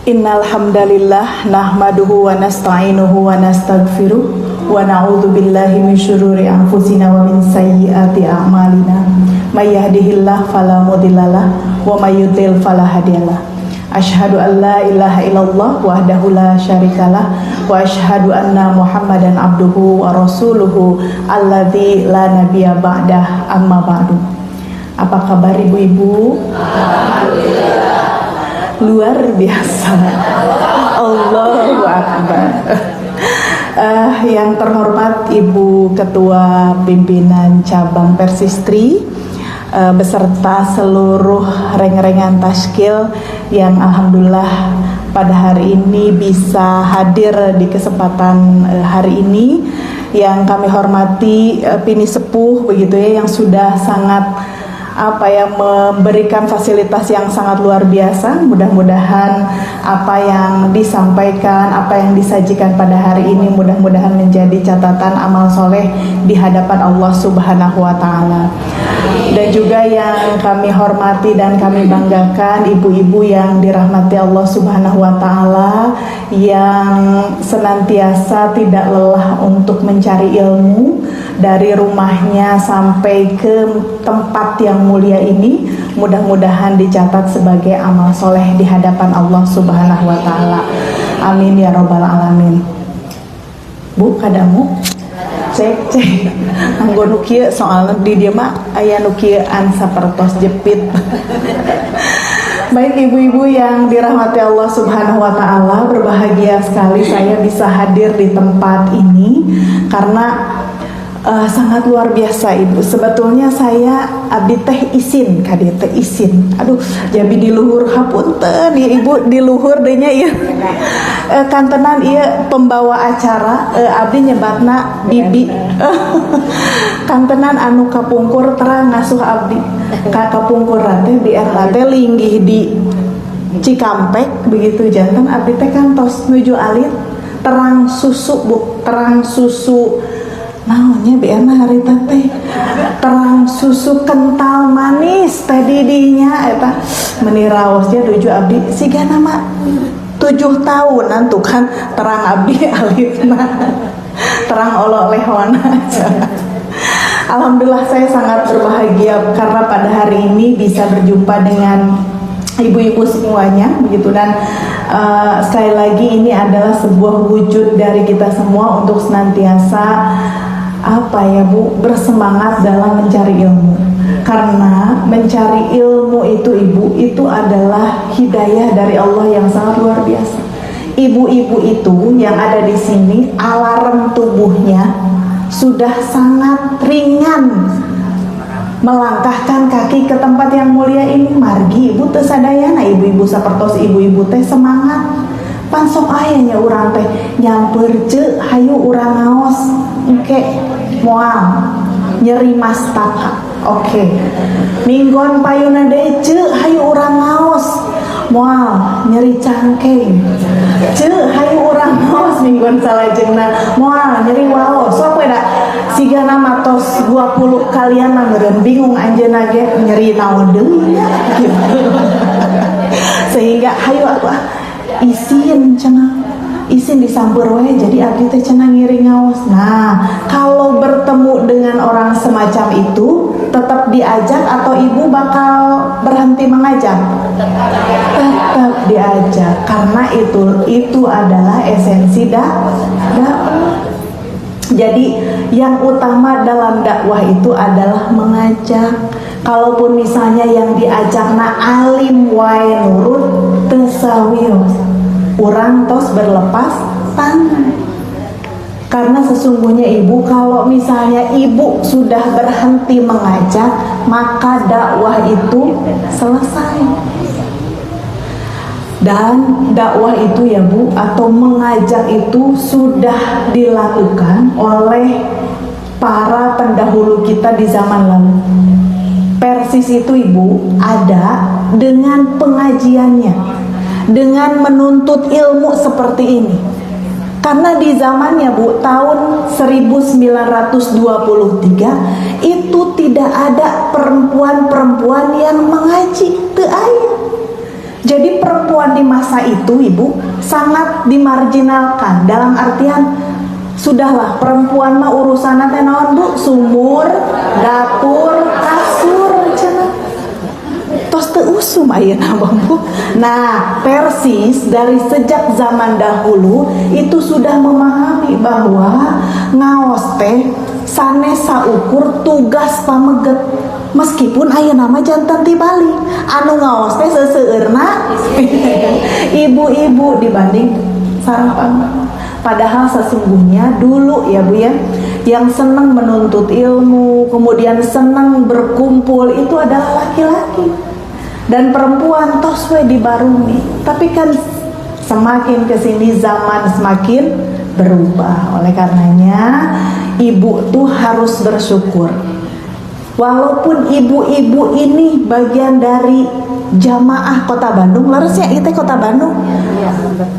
Innal hamdalillah nahmaduhu wa nasta'inuhu wa nastaghfiruh wa na'udzu billahi min syururi anfusina wa min sayyiati a'malina. May yahdihillahu fala mudhillalah wa may yudlil fala hadiyalah. Asyhadu an la ilaha illallah wahdahu la syarikalah wa asyhadu anna Muhammadan abduhu wa rasuluhu alladzi la nabiyya ba'dah amma ba'du. Apa kabar ibu-ibu? Alhamdulillah. Luar biasa. Allahu Akbar. Yang terhormat Ibu Ketua Pimpinan Cabang Persistri beserta seluruh reng-rengan Tashkil yang alhamdulillah pada hari ini bisa hadir di kesempatan hari ini, yang kami hormati Pini Sepuh begitu ya, yang sudah sangat memberikan fasilitas yang sangat luar biasa. Mudah-mudahan apa yang disampaikan, apa yang disajikan pada hari ini mudah-mudahan menjadi catatan amal soleh di hadapan Allah Subhanahu wa Ta'ala. Dan juga yang kami hormati dan kami banggakan ibu-ibu yang dirahmati Allah Subhanahu wa Ta'ala, yang senantiasa tidak lelah untuk mencari ilmu dari rumahnya sampai ke tempat yang mulia ini. Mudah-mudahan dicatat sebagai amal soleh di hadapan Allah Subhanahu wa Ta'ala. Amin ya robbal alamin. Bu, kadamu cek anggo nu kieu soalna di dieu mah aya nu kieuan sapertos jepit. Baik ibu-ibu yang dirahmati Allah Subhanahu wa Ta'ala, berbahagia sekali saya bisa hadir di tempat ini karena sangat luar biasa ibu. Sebetulnya saya abdi teh isin kadi teh isin. Aduh, jadi di luhur hapunten ya ibu, di luhur deui nya ieu. Kantenan ieu pembawa acara, abdi nyebatna bibi. Kantenan anu kapungkur terang ngasuh abdi. Ka kapungkuran teh di eta teh linggih di Cikampek begitu janten, abdi teh kantos nuju alit terang susu bu, terang susu naonnya biarna hari teh terang susu kental manis teh didinya eta meuni raosnya tuju abdi siga nama 7 tahunan tuh kan terang abdi alitna terang oleh-olehwana. Alhamdulillah saya sangat berbahagia karena pada hari ini bisa berjumpa dengan ibu-ibu semuanya begitu, dan sekali lagi ini adalah sebuah wujud dari kita semua untuk senantiasa bersemangat dalam mencari ilmu. Karena mencari ilmu itu ibu, itu adalah hidayah dari Allah yang sangat luar biasa. Ibu-ibu itu yang ada di sini, alarm tubuhnya sudah sangat ringan melangkahkan kaki ke tempat yang mulia ini. Margi ibu teu sadayana ibu-ibu sapertos ibu-ibu teh semangat pansok ayahnya urang teh nyamper ce hayu urang ngaos engke moal nyeri mastaka oke minggon payuna deui ce hayu urang ngaos moal nyeri cangkeng ce hayu urang ngaos minggon salajengna moal nyeri waos sok we da sigana matos 20 kalian mah meureun bingung anjeunna ge nyeri naon deui gitu. Sehingga hayu atuh isin cenah isin disampeur we jadi abdi teh cenah ngiri ngaos. Nah, kalau bertemu dengan orang semacam itu tetap diajak atau ibu bakal berhenti mengajak? Tetap diajak karena itu adalah esensi dakwah. Jadi yang utama dalam dakwah itu adalah mengajak. Kalaupun misalnya yang diajakna alim wae nurut teu sawios, urang tos berlepas tangan. Karena sesungguhnya ibu, kalau misalnya ibu sudah berhenti mengajak, maka dakwah itu selesai. Dan dakwah itu ya bu, atau mengajak itu sudah dilakukan oleh para pendahulu kita di zaman lalu. Persis itu ibu ada dengan pengajiannya, dengan menuntut ilmu seperti ini. Karena di zamannya bu, tahun 1923 itu tidak ada perempuan-perempuan yang mengaji, teu aya. Jadi perempuan di masa itu, Ibu, sangat dimarginalkan. Dalam artian, sudahlah perempuan mah urusanna teh naon, Bu? Sumur, dapur, kasur, cenah. Tos teu usum ayeuna, Bu. Nah, Persis dari sejak zaman dahulu itu sudah memahami bahwa ngaos teh sanes saukur tugas pameget. Meskipun ayeuna mah janten tibalik, anu ngaos teh seseueurna ibu-ibu dibanding sarapan. Padahal sesungguhnya dulu ya Bu ya, yang senang menuntut ilmu, kemudian senang berkumpul itu adalah laki-laki. Dan perempuan tos we dibarumi. Tapi kan semakin kesini zaman semakin berubah. Oleh karenanya ibu tuh harus bersyukur. Walaupun ibu-ibu ini bagian dari jamaah Kota Bandung, larasnya itu Kota Bandung.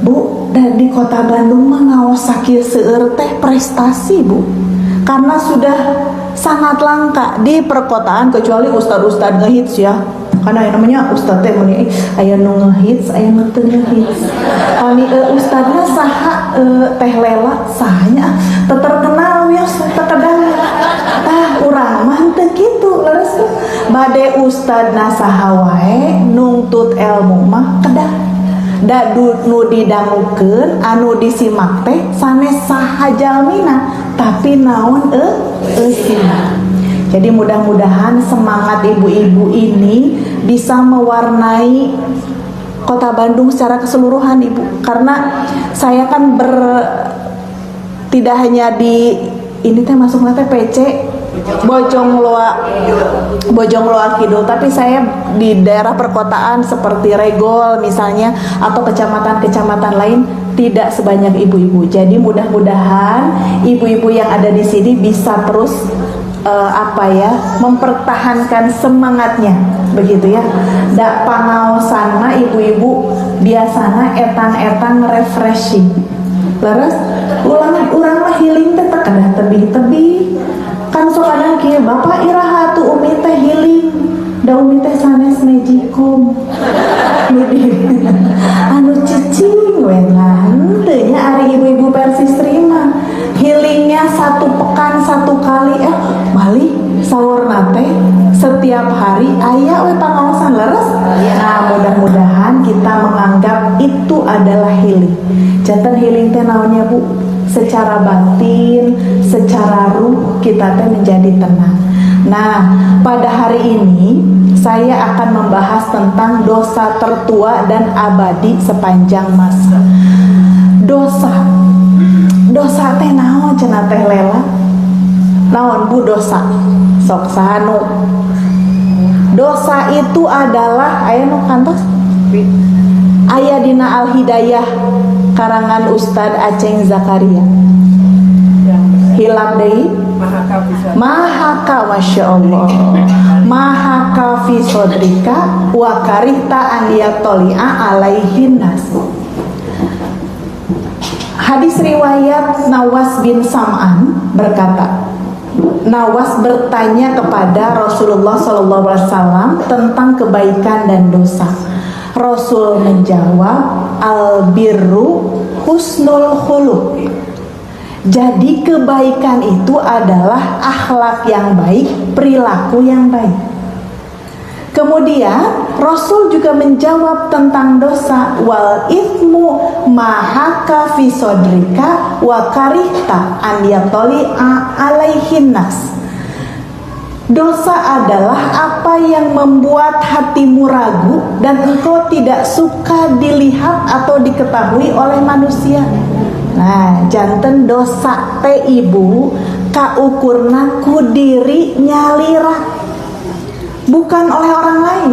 Bu, dan di Kota Bandung mah ngaos sakieu seueur teh prestasi, Bu. Karena sudah sangat langka di perkotaan, kecuali ustad-ustad ngehits ya. Karena yang namanya ustad teh meni aya nu ngehits, aya nu teu ngehits. Ani ustadna saha Teh Lela sahanya teu terkenal ya terkedang. Urang mah teu kitu, leres bade ustadna saha wae nuntut ilmu mah kedah. Da nu didangukeun anu disimak teh sanes saha jalmina, tapi naon eusina. Jadi mudah-mudahan semangat ibu-ibu ini bisa mewarnai Kota Bandung secara keseluruhan, Ibu. Karena saya kan tidak hanya di ini teh masuknya teh PC Bojongloa Kidul, tapi saya di daerah perkotaan seperti Regol misalnya atau kecamatan-kecamatan lain tidak sebanyak ibu-ibu. Jadi mudah-mudahan ibu-ibu yang ada di sini bisa terus mempertahankan semangatnya, begitu ya. Da pangaosana ibu-ibu biasana etang-etang refreshing. Leres urang mah healing teh kedah tebih-tebih. Kan sok kadang kieu Bapak iraha tuh umi teh healing. Da umi teh sanes magicom. Anu cicing we teu nya ari ibu-ibu Persis terima. Healingnya 1 pekan 1 kali balik saurna teh setiap hari aya we pangaosan leres. Nah, mudah-mudahan kita menganggap itu adalah healing. Janten healing teh naonnya Bu? Secara batin, secara ruh kita teh menjadi tenang. Nah, pada hari ini saya akan membahas tentang dosa tertua dan abadi sepanjang masa. Dosa teh naon cenah Teh Lela? Naon Bu dosa? Sok sanu. Dosa itu adalah aya nu kantos? Aya dina Al-Hidayah karangan Ustad Aceng Zakaria. Hilap deui Mahaka Masya Allah Mahaka fi sodrika wa karihta an yatoli'a alaihin nas. Hadis riwayat Nawas bin Sam'an berkata, Nawas bertanya kepada Rasulullah SAW tentang kebaikan dan dosa. Rasul menjawab, al-birru husnul khuluq. Jadi kebaikan itu adalah akhlak yang baik, perilaku yang baik. Kemudian Rasul juga menjawab tentang dosa, wal ithmu mahaka fi sodrika wa karihta an yatoli'a alaihin nas. Dosa adalah apa yang membuat hatimu ragu dan engkau tidak suka dilihat atau diketahui oleh manusia. Nah, janten dosa teh ibu kaukurna ku diri nyalira, bukan oleh orang lain.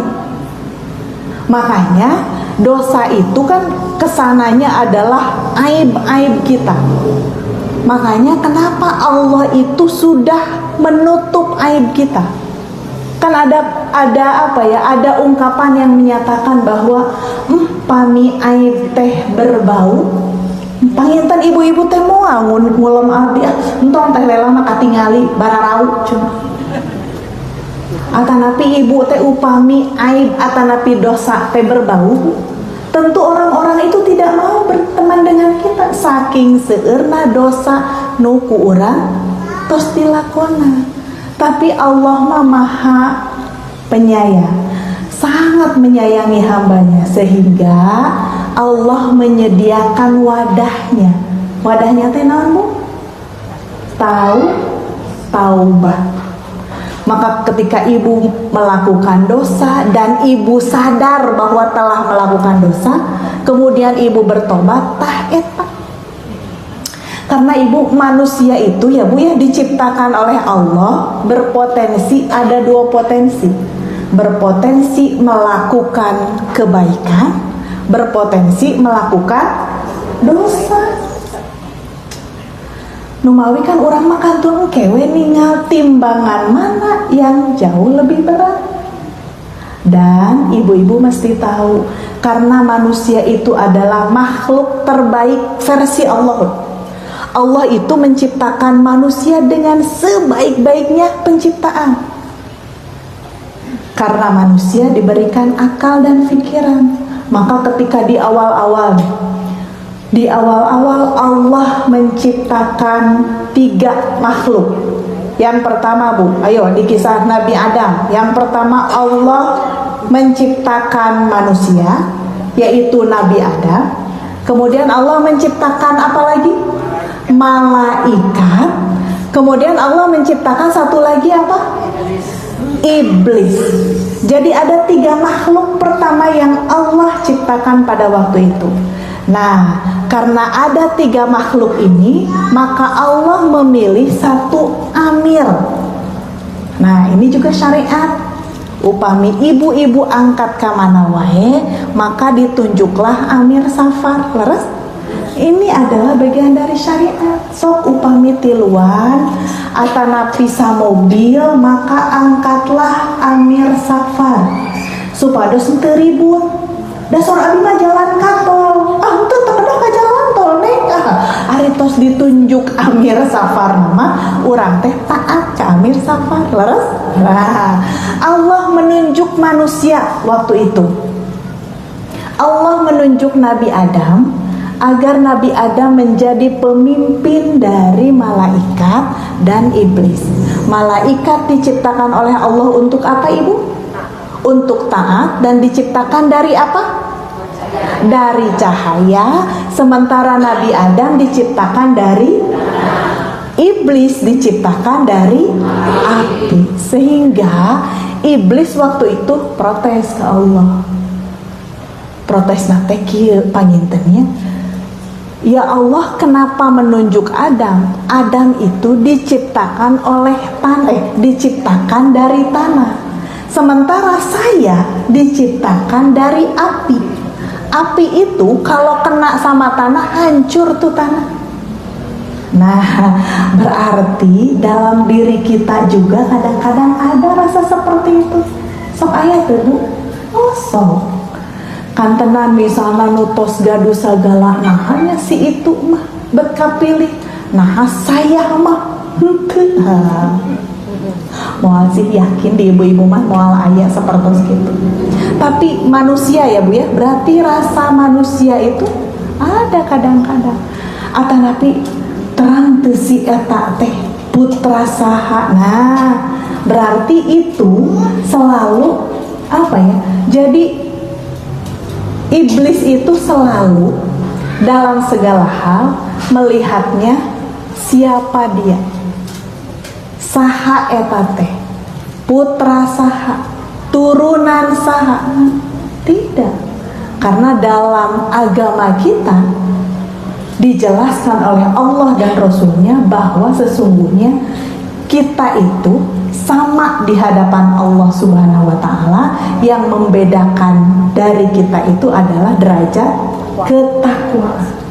Makanya dosa itu kan kesananya adalah aib-aib kita. Makanya kenapa Allah itu sudah menutup aib kita? Kan ada ada ungkapan yang menyatakan bahwa pami aib teh berbau. Panginten ibu-ibu teh moal ngulem abdi entong Teh Lela mah katingali bararau cuma. Atanapi ibu teh upami aib atanapi dosa teh berbau, tentu orang-orang itu tidak mau berteman dengan kita saking seueurna dosa nuku urang tos dilakona. Tapi Allah mah maha penyayang, sangat menyayangi hambanya, sehingga Allah menyediakan wadahnya. Wadahnya teh naon, Bu? Taubat. Maka ketika ibu melakukan dosa dan ibu sadar bahwa telah melakukan dosa, kemudian ibu bertobat, tah eta. Karena ibu manusia itu ya Bu ya diciptakan oleh Allah berpotensi, ada dua potensi. Berpotensi melakukan kebaikan, berpotensi melakukan dosa. Numawi kan orang makan tuh kewe ningal timbangan mana yang jauh lebih berat. Dan ibu-ibu mesti tahu, karena manusia itu adalah makhluk terbaik versi Allah. Allah itu menciptakan manusia dengan sebaik-baiknya penciptaan. Karena manusia diberikan akal dan pikiran, maka ketika di awal-awal Allah menciptakan 3 makhluk. Yang pertama, Bu, ayo di kisah Nabi Adam. Yang pertama Allah menciptakan manusia, yaitu Nabi Adam. Kemudian Allah menciptakan apa lagi? Malaikat. Kemudian Allah menciptakan satu lagi apa? Iblis. Jadi ada 3 makhluk pertama yang Allah ciptakan pada waktu itu. Nah, karena ada 3 makhluk ini, maka Allah memilih satu amir. Nah, ini juga syariat. Upami ibu-ibu angkat ka mana wae, maka ditunjuklah amir safar. Leres? Ini adalah bagian dari syariat. Sok upami tiluan atanapi sa mobil, maka angkatlah amir safar supados teu ribut. Dasar abi mah jalan katol, teu terkedah ka jalan tol nek. Ari tos ditunjuk amir safar nama urang teh taat ka amir safar. Leres? Nah, Allah menunjuk manusia waktu itu. Allah menunjuk Nabi Adam agar Nabi Adam menjadi pemimpin dari malaikat dan iblis. Malaikat diciptakan oleh Allah untuk apa, Ibu? Untuk taat, dan diciptakan dari apa? Dari cahaya. Sementara Nabi Adam diciptakan dari iblis, diciptakan dari api. Sehingga iblis waktu itu protes ke Allah. Protes nate kieu pangintennya, ya Allah, kenapa menunjuk Adam? Adam itu diciptakan oleh tanah, diciptakan dari tanah. Sementara saya diciptakan dari api. Api itu kalau kena sama tanah hancur tuh tanah. Nah, berarti dalam diri kita juga kadang-kadang ada rasa seperti itu. Sok aya tuh, Bu. Oh, sok. Kantenan misalnya nutos gaduh sagala, nah hanya si itu mah beka pilih. Nah, saya mah henteu. Moal sih yakin di ibu-ibu mah moal aya seperti itu. Tapi manusia ya Bu ya, berarti rasa manusia itu ada kadang-kadang. Atanapi terang teu si eta teh putra saha. Nah, berarti itu selalu apa ya? Jadi iblis itu selalu dalam segala hal melihatnya siapa dia. Saha eta teh, putra saha, turunan saha. Tidak. Karena dalam agama kita dijelaskan oleh Allah dan Rasulnya bahwa sesungguhnya kita itu sama di hadapan Allah Subhanahu wa Ta'ala. Yang membedakan dari kita itu adalah derajat ketakwaan.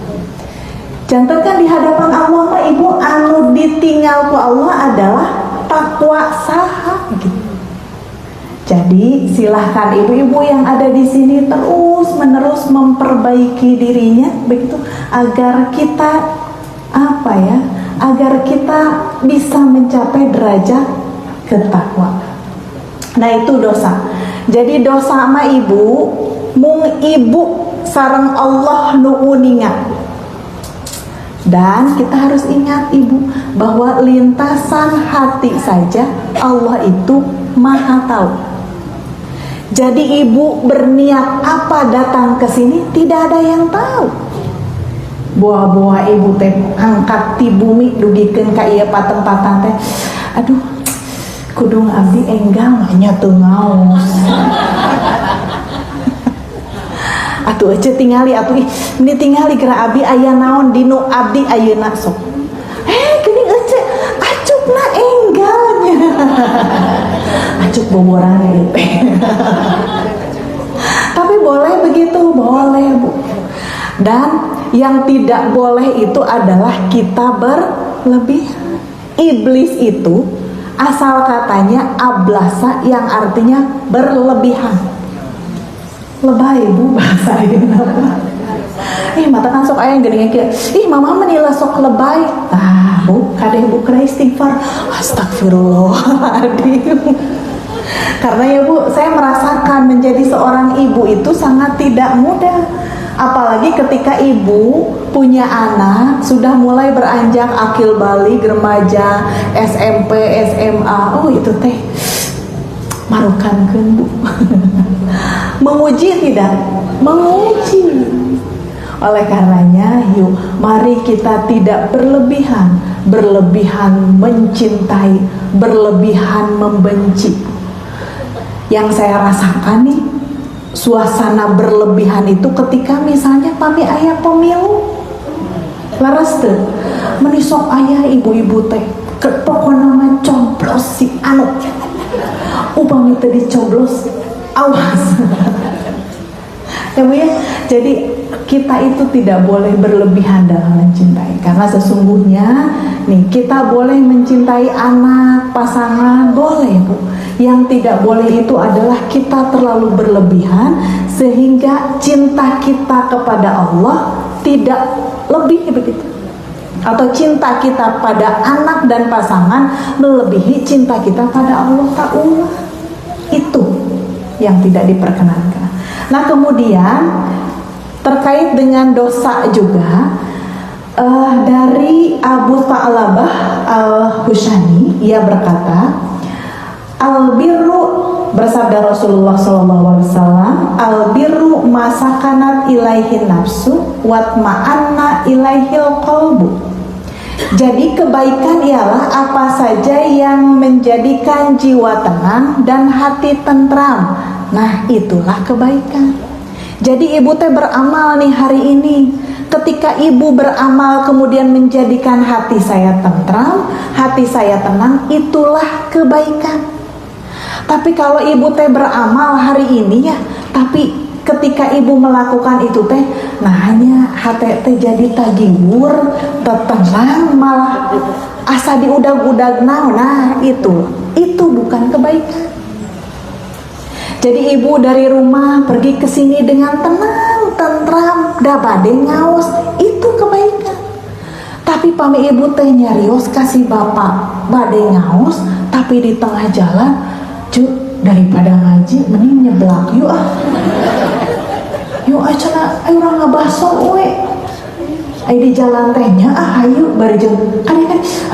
Jantankan di hadapan Allah mah ibu anu ditinggal ku Allah adalah takwa saha gitu. Jadi silahkan ibu-ibu yang ada di sini terus menerus memperbaiki dirinya begitu, agar kita apa ya? Agar kita bisa mencapai derajat ketakwaan. Nah itu dosa. Jadi dosa sama ibu, mung ibu sareng Allah nu uningat. Dan kita harus ingat ibu, bahwa lintasan hati saja Allah itu maha tahu. Jadi ibu berniat apa datang ke sini tidak ada yang tahu. Buah-buah ibu teh angkat ti bumi dugikeun ka ieu patempatan teh. Aduh, kudu abdi enggal nya teu ngaos. Atuh ece tingali atuh ini tingali geura abdi aya naon dinu abdi ayeuna sok. Geuning ece acupna enggalnya. Acup boboran ieu teh. Tapi boleh begitu, boleh Bu. Dan yang tidak boleh itu adalah kita berlebihan. Iblis itu asal katanya ablasa yang artinya berlebihan. Lebay Bu bahasa ini apa? Mata kan sok aya geuning kieu. Mama menila sok lebay. Bu, kadeh Bu kena istighfar. Astagfirullahaladzim. Karena ya Bu, saya merasakan menjadi seorang ibu itu sangat tidak mudah. Apalagi ketika ibu punya anak sudah mulai beranjak akil balik, remaja, SMP, SMA. Oh itu teh marukankeun Bu. Menguji tidak? Menguji. Oleh karenanya, yuk mari kita tidak berlebihan. Berlebihan mencintai, berlebihan membenci. Yang saya rasakan nih, suasana berlebihan itu ketika misalnya pami aya pemilu. Laras teu? Menisok aya ibu-ibu teh pokona mah coblos si anu. Upami teu dicoblos, awas. Ya Bu ya. Jadi kita itu tidak boleh berlebihan dalam mencintai, karena sesungguhnya nih kita boleh mencintai anak, pasangan, boleh Bu. Yang tidak boleh itu adalah kita terlalu berlebihan sehingga cinta kita kepada Allah tidak lebih begitu. Atau cinta kita pada anak dan pasangan melebihi cinta kita pada Allah Ta'ala. Itu yang tidak diperkenankan. Nah kemudian terkait dengan dosa juga, dari Abu Tha'labah Al-Hushani, ia berkata, al-birru, bersabda Rasulullah SAW, al-birru masakanat ilaihin nafsu watma'anna ilaihil qalbu. Jadi kebaikan ialah apa saja yang menjadikan jiwa tenang dan hati tentram. Nah itulah kebaikan. Jadi ibu teh beramal nih hari ini. Ketika ibu beramal kemudian menjadikan hati saya tentram, hati saya tenang, itulah kebaikan. Tapi kalau ibu teh beramal hari ini ya, tapi ketika ibu melakukan itu teh, nah hanya hati teh jadi tagiwur, tenang, malah asa diudag-udag nah itu bukan kebaikan. Jadi ibu dari rumah pergi ke sini dengan tenang, tentram, da bade ngaos, itu kebaikan. Tapi pami ibu teh nyarios kasih bapak bade ngaos, tapi di tengah jalan, Cuk, daripada ngaji mending nyeblak yuk yuk acara ayo orang ngabaso we ayo di jalan tehnya ayo bari jeung kan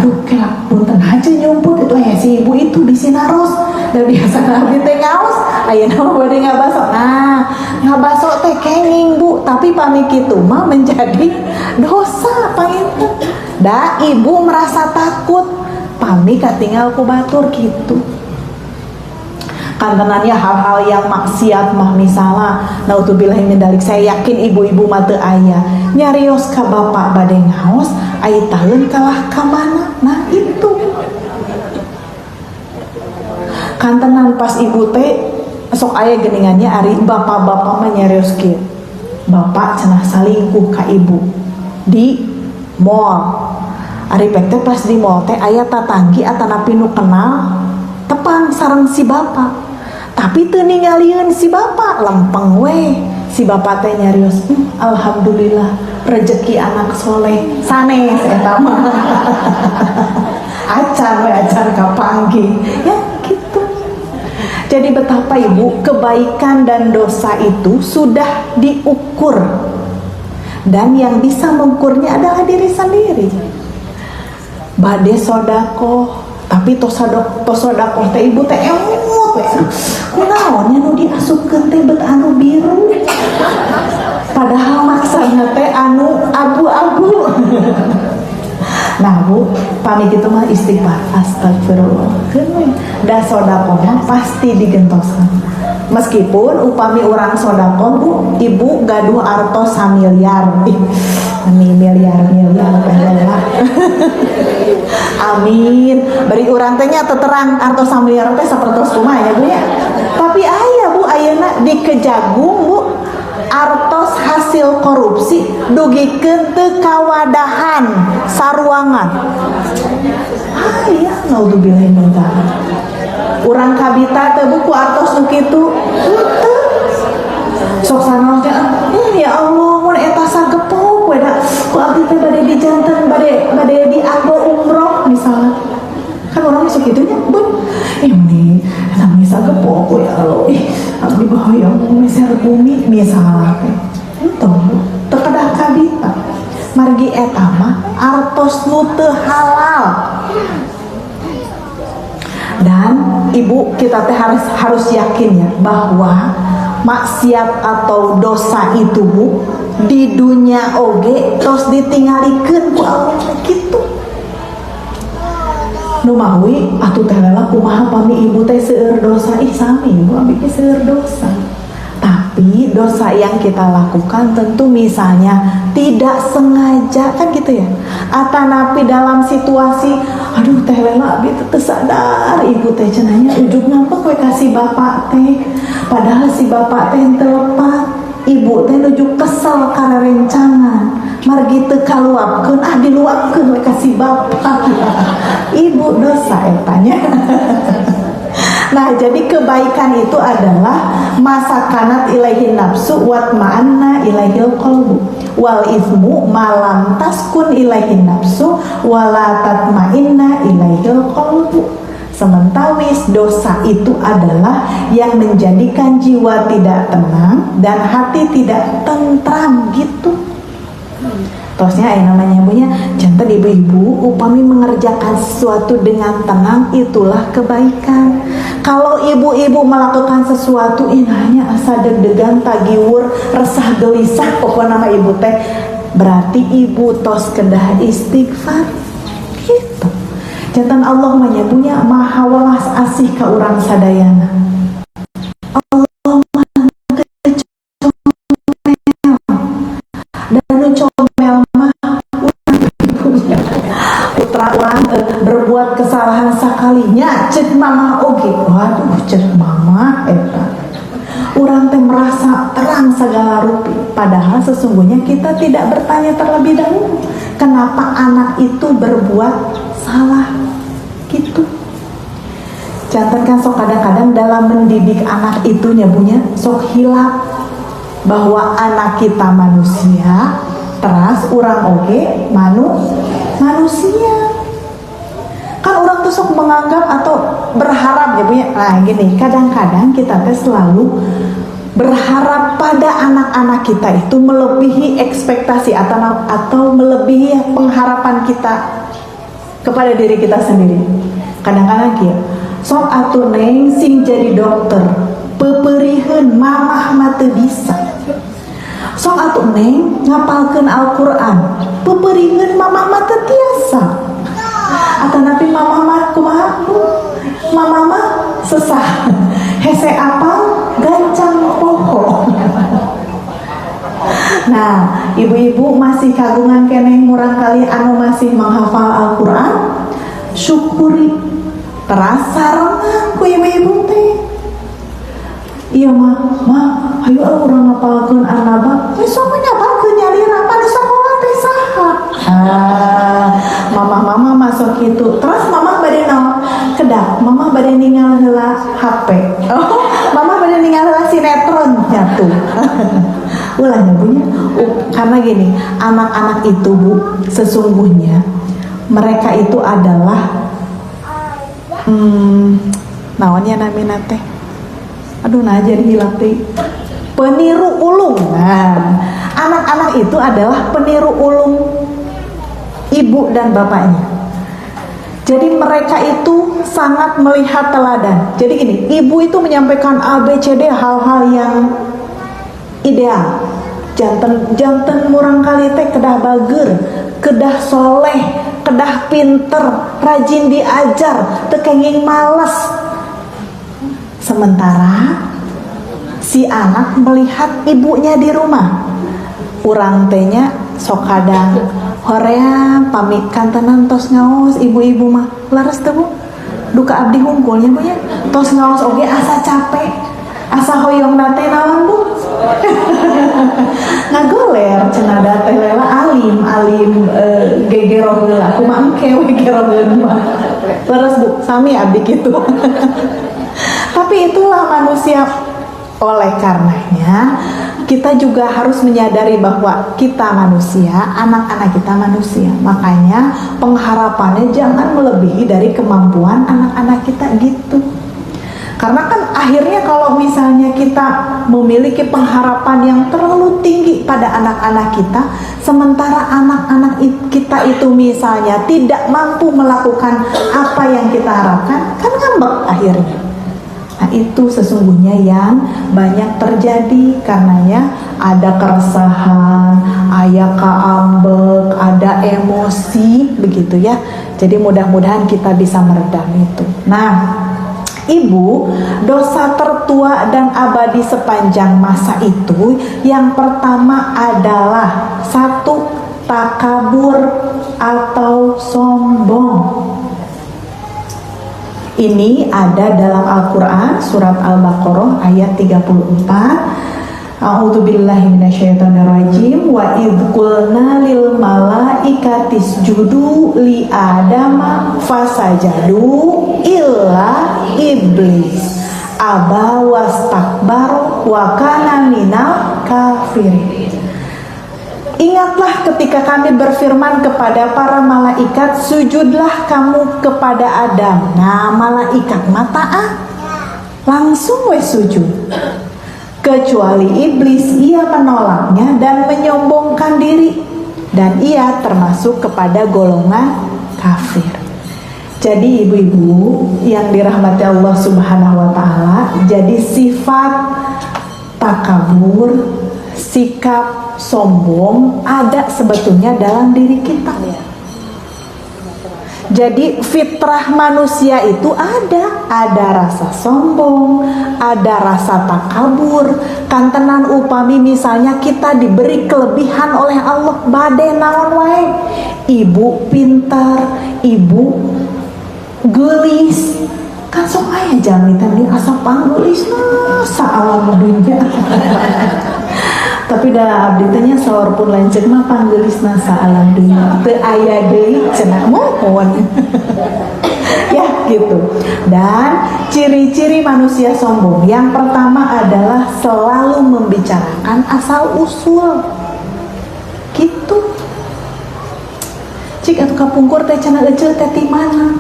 aduh kira punten aja nyumput itu si ibu itu di Sinaros dan biasa nabi teh ngaos ayo nama bade ngabaso. Nah ngabaso teh kenging Bu, tapi pami kitu mah menjadi dosa panginten. Da ibu merasa takut pami katinggal ku batur gitu. Kantenannya hal-hal yang maksiat mah misalnya naudzubillahi min dzalik, saya yakin ibu-ibu mah teu aya nyarios ka bapak bade ngaos ai taeun kalah ka mana. Nah itu kantenan pas ibu teh sok aya geuningannya ari bapak-bapak mah nyarios kieu, bapak cenah salingkuh ka ibu di mall. Ari pek teh pas di mall teh aya tatanggi atanapi nu kenal tepang sareng si bapak. Tapi teu ningalieun si bapak, lempeng we. Si bapak teh nyarios, alhamdulillah rezeki anak soleh sanes eta mah. Acan we acan kapanggih. Ya gitu. Jadi betapa ibu, kebaikan dan dosa itu sudah diukur, dan yang bisa mengukurnya adalah diri sendiri. Bade sodako, tapi tosodakoh teh ibu teh emot we. Kunaonnya nu diasupkeun teh bet anu biru, padahal maksana teh anu abu-abu. Nah bu, pamit itu mah istighfar, astagfirullah. Da sodako mah pasti digentoskan. Meskipun upami orang sodako bu, ibu gaduh artos samiliar, miliar lah. Amin. Beri urang teh nya teterang artos samiliar teh sapertos kumaha ya bu ya. Tapi aya bu, ayeuna di Kejagung bu, artos hasil korupsi dugikeun teu kawadahan saruangan. Aya naudzubillah min dzalik. Urang kabita teh buku artos nu kitu teu. Sok sanaos teh ya Allah mun eta sagepok we da ku abdi teh bade dijanten bade dianggo umroh misalnya. Kan orang masuk gitu nya bun ini namanya sagepok ya Allah abdi bahaya meser bumi misalnya itu terkedah kabita margi eta mah artos nu teu halal. Dan ibu kita teh harus yakin ya bahwa maksiat atau dosa itu bu di dunia oge tos ditinggalikeun ku Allah gitu. Nu mawi atuh teh lela kumaha pami ibu teh seueur dosa sami ibu abdi teh seueur dosa. Tapi dosa yang kita lakukan tentu misalnya tidak sengaja kan gitu ya. Atanapi dalam situasi aduh teh lela abdi teu sadar ibu teh cenanya ujug nampek we kasih bapak teh. Padahal si bapak teh teu lepat. Ibu teh nuju kesel karena rencangan margi teu kaluapkeun diluapkeun we ka si bapak. Ibu dosa etanya. Nah, jadi kebaikan itu adalah masakanat ilaihin nafsu wat ma'anna ilaihil qalbu wal ismu malam taskun ilaihin nafsu wala tatma'inna ilaihil qalbu. Sementawis dosa itu adalah yang menjadikan jiwa tidak tenang dan hati tidak tentram gitu. Terusnya yang namanya punya contoh ibu-ibu upami mengerjakan sesuatu dengan tenang itulah kebaikan. Kalau ibu-ibu melakukan sesuatu hanya asa deg-degan tagiwur resah gelisah pokoknya nama ibu teh berarti ibu tos kedah istighfar gitu. Jantan Allah menyebunya maha welas asih ka urang sadayana. Allah maha kecomel dan nu comel mah putra urang berbuat kesalahan sakalinya cek mama oge. Waduh cek mama eta. Urang teh merasa terang segala rupi, padahal sesungguhnya kita tidak bertanya terlebih dahulu kenapa anak itu berbuat salah gitu. Jantan kan sok kadang-kadang dalam mendidik anak itu nyabunya sok hilap bahwa anak kita manusia, teras urang oge manusia. Kan orang tuh sok menganggap atau berharap ya punya. Nah gini, kadang-kadang kita teh selalu berharap pada anak-anak kita itu melebihi ekspektasi atau melebihi pengharapan kita kepada diri kita sendiri. Kadang-kadang kieu, sok atuh neng sing jadi dokter, peperihun mamah mah teu bisa. Sok atuh neng ngapalkeun Al-Qur'an, peperihun mamah mah teu tiasa. Atanapi mamah mah kumaha? Mamah mah sesah. Hese apal gancang poho. Nah, ibu-ibu masih kagungan keneh murang kali anu masih menghafal Al-Qur'an, syukuri. Terasa renang ku ibu-ibu teh. Iya mah, ayo urang ngapalkeun An-Naba. Wis sok nyapalkeun nyalira pada sakola teh saha. Mama masuk itu. Terus mama bade naon? Kedah, mama bade ninggal heula HP. Oh, mama bade ninggal heula sinetron nyatu. Ulah nyabunya. Karena gini, anak-anak itu Bu, sesungguhnya mereka itu adalah naonnya namina teh? Aduh nah jadi hilap deh. Peniru ulung. Nah, anak-anak itu adalah peniru ulung ibu dan bapaknya. Jadi mereka itu sangat melihat teladan. Jadi gini, ibu itu menyampaikan A, B, C, D, hal-hal yang ideal. Janten murang kali teh kedah bager, kedah soleh, kedah pinter, rajin diajar, tekenging malas. Sementara si anak melihat ibunya di rumah, urang tehnya sok kadang horea pamit kantenan tos ngaos ibu-ibu mah laras teh Bu, duka abdi hungkulnya Bu ya, tos ngaos oge asa capek, asa hoyong nate naon Bu. Ngagoler cenada teh lela alim gegerong heula kumaha engke we gerong heula laras Bu sami abdi kitu. Tapi itulah manusia. Oleh karenanya kita juga harus menyadari bahwa kita manusia, anak-anak kita manusia. Makanya pengharapannya jangan melebihi dari kemampuan anak-anak kita gitu. Karena kan akhirnya kalau misalnya kita memiliki pengharapan yang terlalu tinggi pada anak-anak kita, sementara anak-anak kita itu misalnya tidak mampu melakukan apa yang kita harapkan, kan ngambek akhirnya. Nah itu sesungguhnya yang banyak terjadi, karenanya ada keresahan, aya kaambek, ada emosi begitu ya. Jadi mudah-mudahan kita bisa meredam itu. Nah, ibu, dosa tertua dan abadi sepanjang masa itu yang pertama adalah satu, takabur atau sombong. Ini ada dalam Al-Quran surat Al-Baqarah ayat 34. A'udzubillahi minasyaitonirrajim. Wa idh qulna lil malaikati isjudu li adama fasajadu illa iblis aba wastakbar wa kana minal kafirin. Ingatlah ketika kami berfirman kepada para malaikat, sujudlah kamu kepada Adam. Nah, malaikat mata langsung sujud. Kecuali iblis, ia menolaknya dan menyombongkan diri. Dan ia termasuk kepada golongan kafir. Jadi ibu-ibu yang dirahmati Allah Subhanahu wa taala, jadi sifat takabur, sikap sombong ada sebetulnya dalam diri kita. Jadi fitrah manusia itu ada rasa sombong, ada rasa takabur. Kantenan upami misalnya kita diberi kelebihan oleh Allah, bade naon wae. Ibu pintar, ibu gelis, kan sok aya jamitan di asa panggelis nah saalam dunya. Tapi dah abdi tanya sahur pun lancet mah panggelisna saalam dunya teu aya deui cenah mohon. Ya gitu. Dan ciri-ciri manusia sombong yang pertama adalah selalu membicarakan asal usul gitu. Cik atuh kapungkur teh cenah eceul teh ti mana?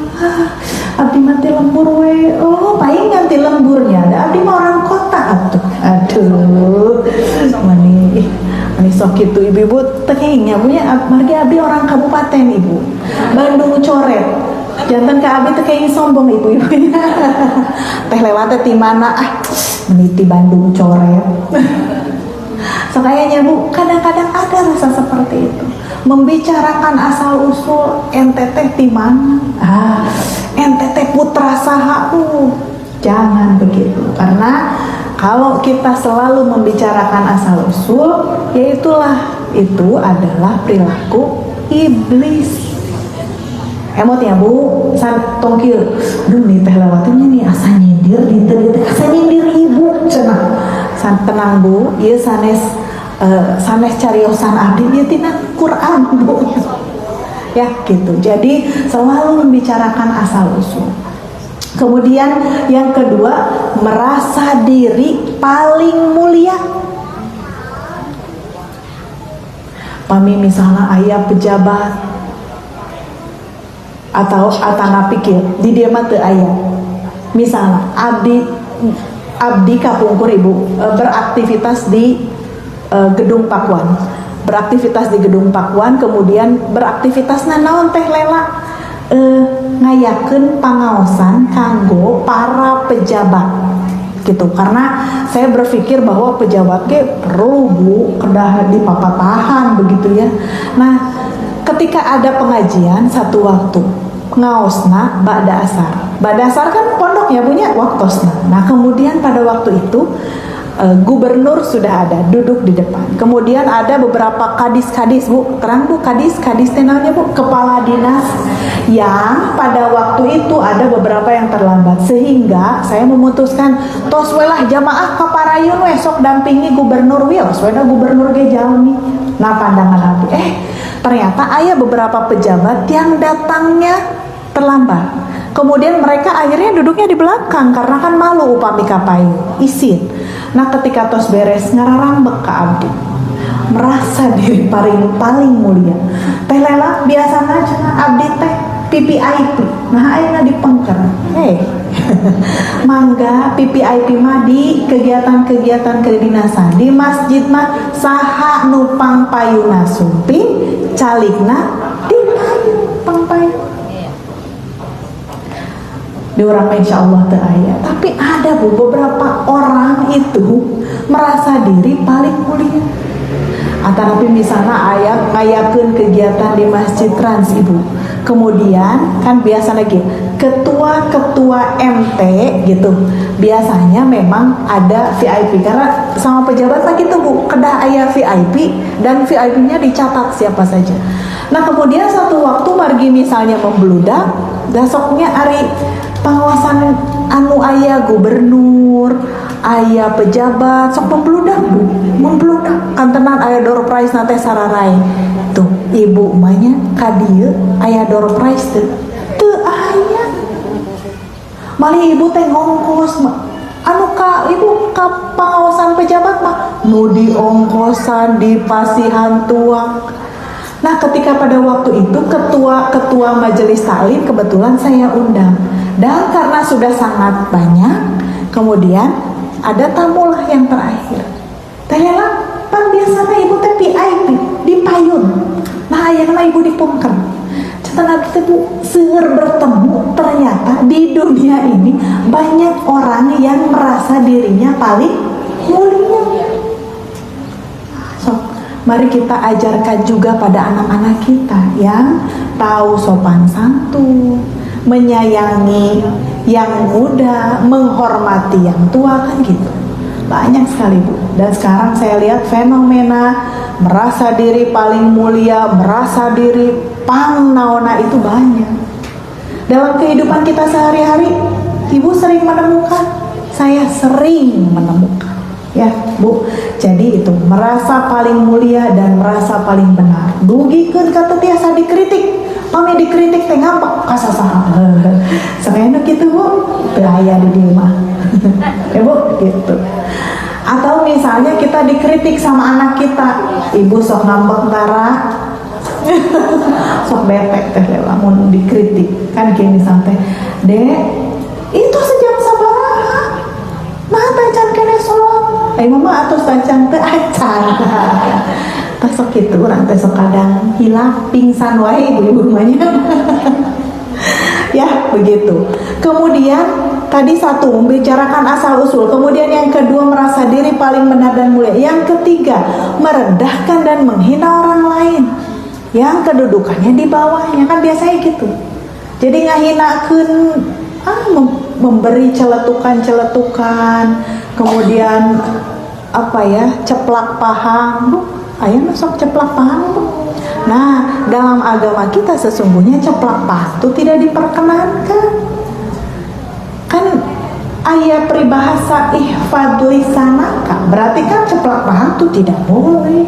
Abdi mah ti lembur we. Oh, palingan ti lemburnya. Da abdi mah orang kota atuh. Aduh. Mani sok kitu ibu-ibu teh nya punya margi abdi orang kabupaten ibu. Bandung coret. Janten ka abdi teh kayaknya sombong ibu-ibunya. Teh lewat teh ti mana? Meniti Bandung coret. So kayaknya Bu, kadang-kadang ada rasa seperti itu. Membicarakan asal usul NTT di mana? NTT putra saha. Jangan begitu. Karena kalau kita selalu membicarakan asal usul, itu adalah perilaku iblis. Emot ya Bu, tongkir. Aduh nih teh lewatnya nih asa nyindir, asa nyindir ibu cenah. Tenang Bu, ieu sanes cariosan abdi ieu tina Quran Bu. Ya gitu. Jadi selalu membicarakan asal usul. Kemudian yang kedua, merasa diri paling mulia. Pami misalnya ayah pejabat atau atana pikir di dia mah teu aya. Misalnya abdi abdi kapungkur ibu beraktivitas di gedung Pakuan, kemudian beraktivitas naon teh lela ngayakeun pangaosan kanggo para pejabat gitu, karena saya berpikir bahwa pejabat perlu bu kedah dipapatahan begitu ya. Nah ketika ada pengajian satu waktu ngaosna ba'da asar kan pondok ya punya waktosna. Nah kemudian pada waktu itu gubernur sudah ada duduk di depan, kemudian ada beberapa kadis bu, terang bu kadis tenangnya bu, kepala dinas, yang pada waktu itu ada beberapa yang terlambat, sehingga saya memutuskan tos welah jamaah kaparayun sok dampingi gubernur wios weda gubernur ge jalmi. Nah pandangan abdi ternyata ada beberapa pejabat yang datangnya terlambat, kemudian mereka akhirnya duduknya di belakang karena kan malu upami kapayu isin. Nah ketika tos beres ngararang beka abdi merasa diri paling mulia teh lela biasanya cenah abdi teh PPIP, nah ayeuna dipengker mangga PPIP mah di kegiatan-kegiatan kedinasan di masjid mah saha nupang payuna sumping caligna di pang payun di orang insya Allah aya. Tapi ada bu beberapa orang itu merasa diri paling mulia. Atau misalnya ayat ngayakeun kegiatan di Masjid Trans ibu, kemudian kan biasa lagi ketua MT gitu, biasanya memang ada VIP karena sama pejabat lagi tuh bu kedah aya VIP dan VIP-nya dicatat siapa saja. Nah kemudian satu waktu margi misalnya membludak, besoknya hari pengawasan anu aya gubernur, aya pejabat sok membludak kan tenan aya door prize nate sararai tuh ibu emanya kadieu aya door prize teu aya malih ibu teh ngongkos anu ka ibu ka pengawasan pejabat mah nu diongkosan di pasihan tuang. Nah ketika pada waktu itu ketua majelis taklim kebetulan saya undang, dan karena sudah sangat banyak kemudian ada tamulah yang terakhir ternyata pan biasanya ibu teh VIP di payun, nah ayeuna ibu dipungker setelah kita bu seueur bertemu ternyata di dunia ini banyak orang yang merasa dirinya paling mulia. Mari kita ajarkan juga pada anak-anak kita yang tahu sopan santun, menyayangi yang muda, menghormati yang tua kan gitu. Banyak sekali bu. Dan sekarang saya lihat fenomena merasa diri paling mulia, merasa diri pangnaona itu banyak. Dalam kehidupan kita sehari-hari, ibu sering menemukan, saya sering menemukan. Ya bu, jadi itu merasa paling mulia dan merasa paling benar. Dugikeun kata tiasa dikritik, mami dikritik teh ngapa kasasaha. Sakayana kitu bu, teu aya di dieu mah. Ya bu, gitu. Atau misalnya kita dikritik sama anak kita, ibu sok ngambek tara, sok bete teh lamun dikritik kan gini santai. Dek, itu sejam sabaraha? Nah, tacan kene solong. Mama atus tacan teu acan. Tas sok kitu urang teh sok kadang hilang pingsan wae ibu-ibu mah. Ya, begitu. Kemudian tadi satu membicarakan asal usul, kemudian yang kedua merasa diri paling benar dan mulia, yang ketiga merendahkan dan menghina orang lain yang kedudukannya di bawahnya, kan biasanya gitu. Jadi ngahinakeun memberi celetukan, kemudian apa ya, ceplak paham. Bu, aya masuk ceplak paham bu. Nah, dalam agama kita sesungguhnya ceplak paham itu tidak diperkenankan. Kan ayat peribahasa ihfad lisanaka, berarti kan ceplak paham itu tidak boleh.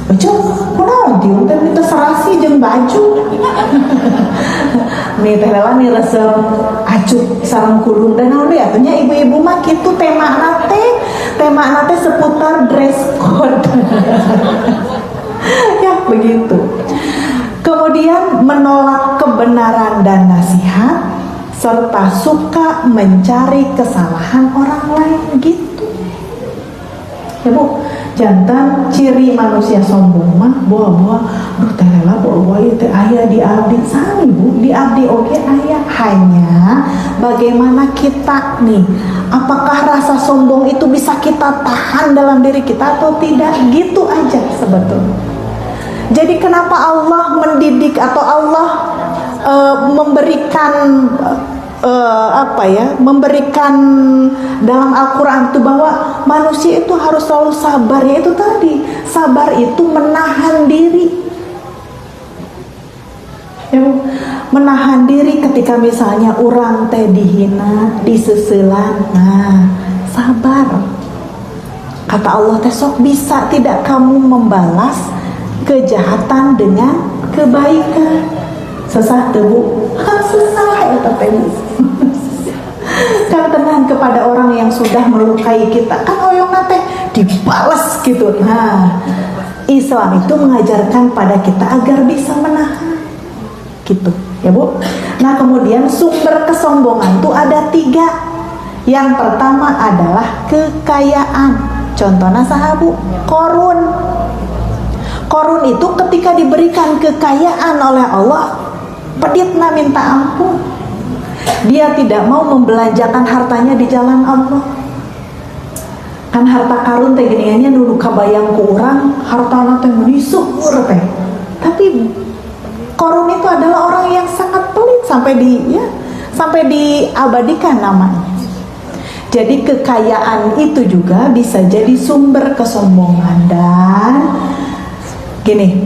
Betul, kunaon dieu teh minta serasi jeung baju. Nih teh lawan nih resep acuh sareng kulung dan naon ya atunya ibu-ibu mah kitu tema nate seputar dress code. Ya begitu. Kemudian menolak kebenaran dan nasihat serta suka mencari kesalahan orang lain gitu. Ya Bu, jantan ciri manusia sombong mah bawa-bawa duh teh lela bawa-bawa ieu teh aya di abdi sami Bu, di abdi oge aya, hanya bagaimana kita nih, apakah rasa sombong itu bisa kita tahan dalam diri kita atau tidak, gitu aja sebetulnya. Jadi kenapa Allah mendidik atau Allah memberikan memberikan dalam Al-Quran itu bahwa manusia itu harus selalu sabar, yaitu tadi sabar itu menahan diri ya, menahan diri ketika misalnya orang teh dihina, diseselan, nah sabar. Kata Allah teh sok bisa tidak kamu membalas kejahatan dengan kebaikan. Sesah tebu, sesah ya teh. Kan tenang kepada orang yang sudah melukai kita, kan oyong teh dibalas gitu. Nah, Islam itu mengajarkan pada kita agar bisa menahan, gitu, ya Bu. Nah kemudian sumber kesombongan itu ada 3. Yang pertama adalah kekayaan. Contohnya sahabu, Korun. Korun itu ketika diberikan kekayaan oleh Allah, peditna minta ampun. Dia tidak mau membelanjakan hartanya di jalan Allah. Kan harta karun teh giniannya dulu kabayang ku urang, hartana teh disukur teh. Tapi Korun itu adalah orang yang sangat pelit sampai diabadikan namanya. Jadi kekayaan itu juga bisa jadi sumber kesombongan. Dan gini,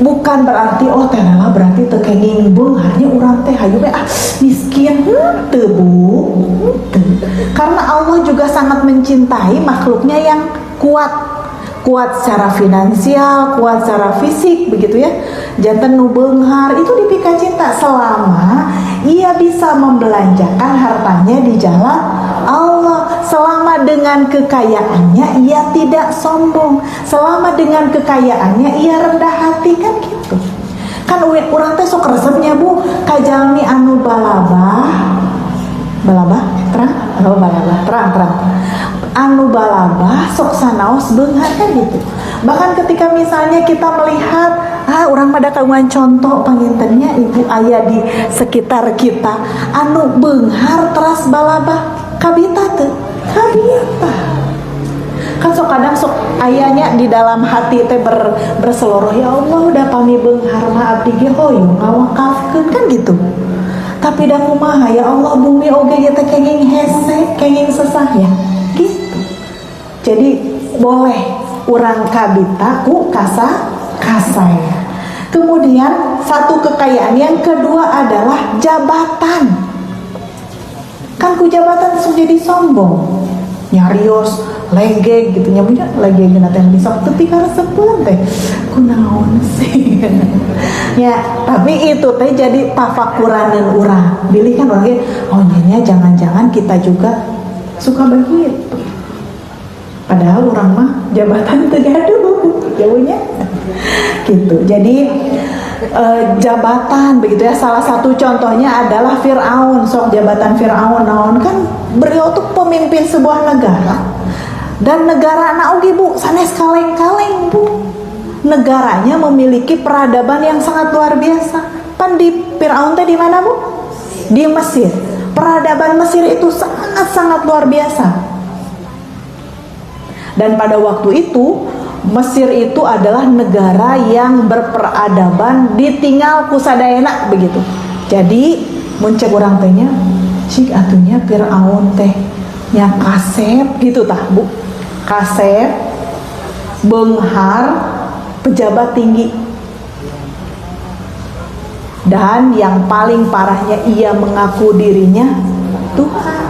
bukan berarti oh teh lela berarti teu kenging beungarnya urang teh hayu miskin, teu Bu. Karena Allah juga sangat mencintai makhluknya yang kuat secara finansial, kuat secara fisik, begitu ya. Janten nu beunghar itu dipika cinta selama ia bisa membelanjakan hartanya di jalan Allah, selama dengan kekayaannya ia tidak sombong, selama dengan kekayaannya ia rendah hati, kan gitu. Kan urang teh sok resepnya Bu, kajalmi anu balabah terang anu balabah sok sanaos beunghar, kan gitu. Bahkan ketika misalnya kita melihat orang pada kagungan contoh pangintennya ibu ayah di sekitar kita anu beunghar teras balabah kabita teu kabita, kan sok kadang sok ayahnya di dalam hati teh berseloroh, ya Allah udah pami beunghar mah abdi ge hoyong ngawakafkeun, kan gitu. Tapi da kumaha ya Allah, bumi oge ge teh kenging hese, kenging sesah ya gitu. Jadi boleh urang kabita ku kasaya. Kemudian satu kekayaan yang kedua adalah jabatan. Kan ku jabatan terus jadi sombong, nyarios legeg gitu, nyamunya legeg na teh disok teu pikaresepeun teh kunaon sih. Ya, tapi itu teh jadi tafakuraneun urang. Bilih kan orang oh nya jangan-jangan kita juga suka begitu. Padahal orang mah jabatan teu gaduh, jauhnya gitu. Jadi jabatan begitu ya. Salah satu contohnya adalah Fir'aun. Sok jabatan Fir'aun naon, kan beliau tuh pemimpin sebuah negara. Dan negara oge Bu sanes kaleng-kaleng Bu. Negaranya memiliki peradaban yang sangat luar biasa. Pan di Fir'aun teh di mana Bu? Di Mesir. Peradaban Mesir itu sangat-sangat luar biasa. Dan pada waktu itu Mesir itu adalah negara yang berperadaban, ditinggal ku sadayana begitu. Jadi muncul orang tehnya cik atunya Fir'aun teh nya kasep gitu tah Bu. Kasep, beunghar, pejabat tinggi. Dan yang paling parahnya ia mengaku dirinya Tuhan.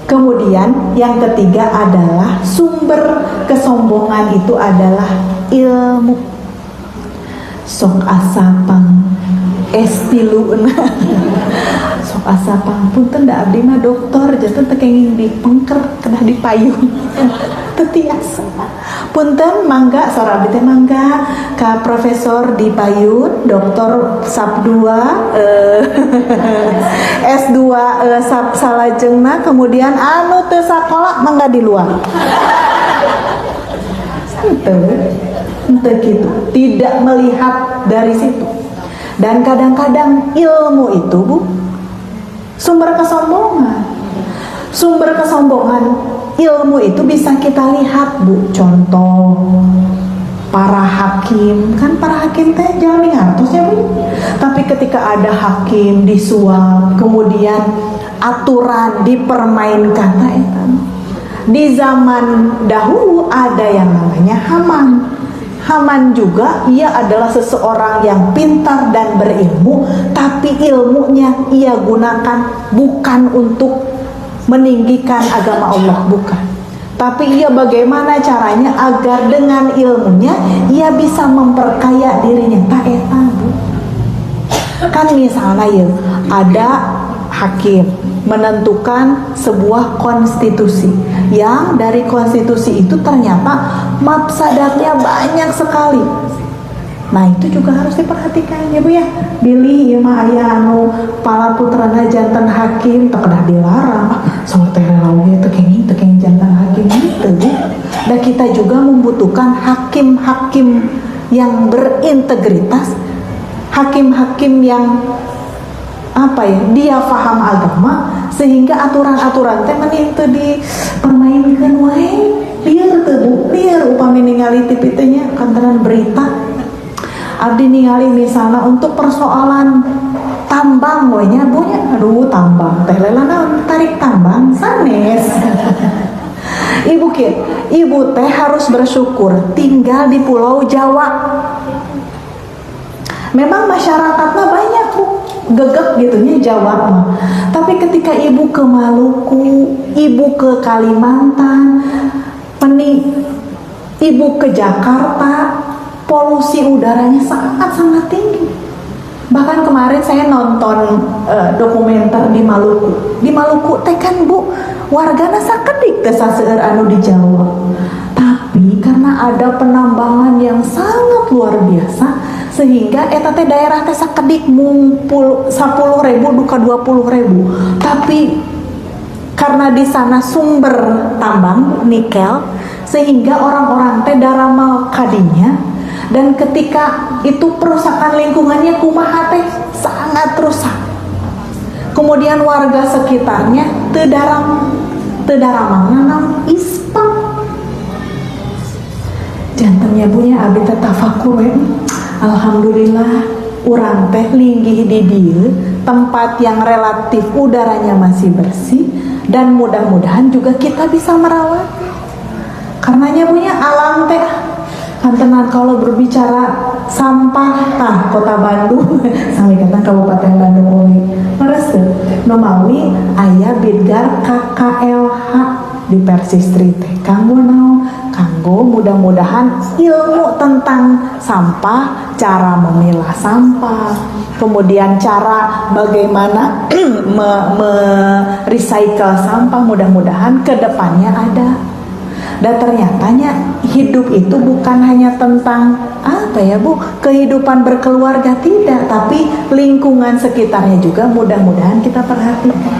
Kemudian yang ketiga adalah sumber kesombongan itu adalah ilmu. Sok asapang estiluuna. Sok asapang punten da abdi mah dokter, janten teu kenging dipengker kedah dipayung. Tetiasa. Punten mangga sora abdi teh mangga ka Profesor Dipayun, Doktor Sab 2 S2 Sab salajengna, kemudian anu teu sakola mangga di luar. Ente gitu, tidak melihat dari situ. Dan kadang-kadang ilmu itu, Bu, sumber kesombongan. Sumber kesombongan ilmu itu bisa kita lihat, Bu. Contoh para hakim, kan para hakim teh jangan ngartos ya, Bu. Tapi ketika ada hakim disuap, kemudian aturan dipermainkan, di zaman dahulu ada yang namanya Haman. Haman juga ia adalah seseorang yang pintar dan berilmu, tapi ilmunya ia gunakan bukan untuk meninggikan agama Allah, bukan. Tapi ia bagaimana caranya agar dengan ilmunya ia bisa memperkaya dirinya. Tak eta, Bu. Kan misalnya ya, ada hakim menentukan sebuah konstitusi yang dari konstitusi itu ternyata mafsadatnya banyak sekali. Nah itu juga harus diperhatikan ya, Bu ya. Bilih ieu mah aya anu pala putrana janten hakim teu kedah dilarang. Sok teh leuwih teu kenging janten hakim gitu, Bu. Dan kita juga membutuhkan hakim-hakim yang berintegritas, hakim-hakim yang dia paham agama, sehingga aturan-aturan teh meni teu dipermainkeun wae. Lieur teu, Bu, lieur upami ningali TV teh nya kantoran berita. Abdi ningali misalnya untuk persoalan tambang we nya, Bu nya. Aduh, tambang teh lela naon tarik tambang sanes. Ibu teh harus bersyukur tinggal di Pulau Jawa. Memang masyarakatnya banyak, Bu, gegek gitunya Jawa mah. Tapi ketika ibu ke Maluku, ibu ke Kalimantan, ibu ke Jakarta, polusi udaranya sangat-sangat tinggi. Bahkan kemarin saya nonton dokumenter di Maluku. Di Maluku teh kan, Bu, wargana sakedik teh saseueur anu di Jawa. Tapi karena ada penambangan yang sangat luar biasa, sehingga eta teh daerah teh sakedik mumpul 10.000 duka 20.000. Tapi karena di sana sumber tambang nikel, sehingga orang-orang teh daramal kadinya. Dan ketika itu perusakan lingkungannya kumaha teh sangat rusak. Kemudian warga sekitarnya teu daramalna ispa. Jantennya punya abdi teh tafakur we. Alhamdulillah urang teh linggih di dieu, tempat yang relatif udaranya masih bersih, dan mudah-mudahan juga kita bisa merawat. Karenanya punya alam teh kantenan kalau berbicara sampah kota Bandung sampai kata Kabupaten Bandung oleh merasa nomawi aya bidgar KKLH di Persis Street kanggo naon, kanggo mudah-mudahan ilmu tentang sampah, cara memilah sampah, kemudian cara bagaimana recycle sampah, mudah-mudahan kedepannya ada. Dan ternyatanya hidup itu bukan hanya tentang Bu, kehidupan berkeluarga, tidak, tapi lingkungan sekitarnya juga mudah-mudahan kita perhatikan.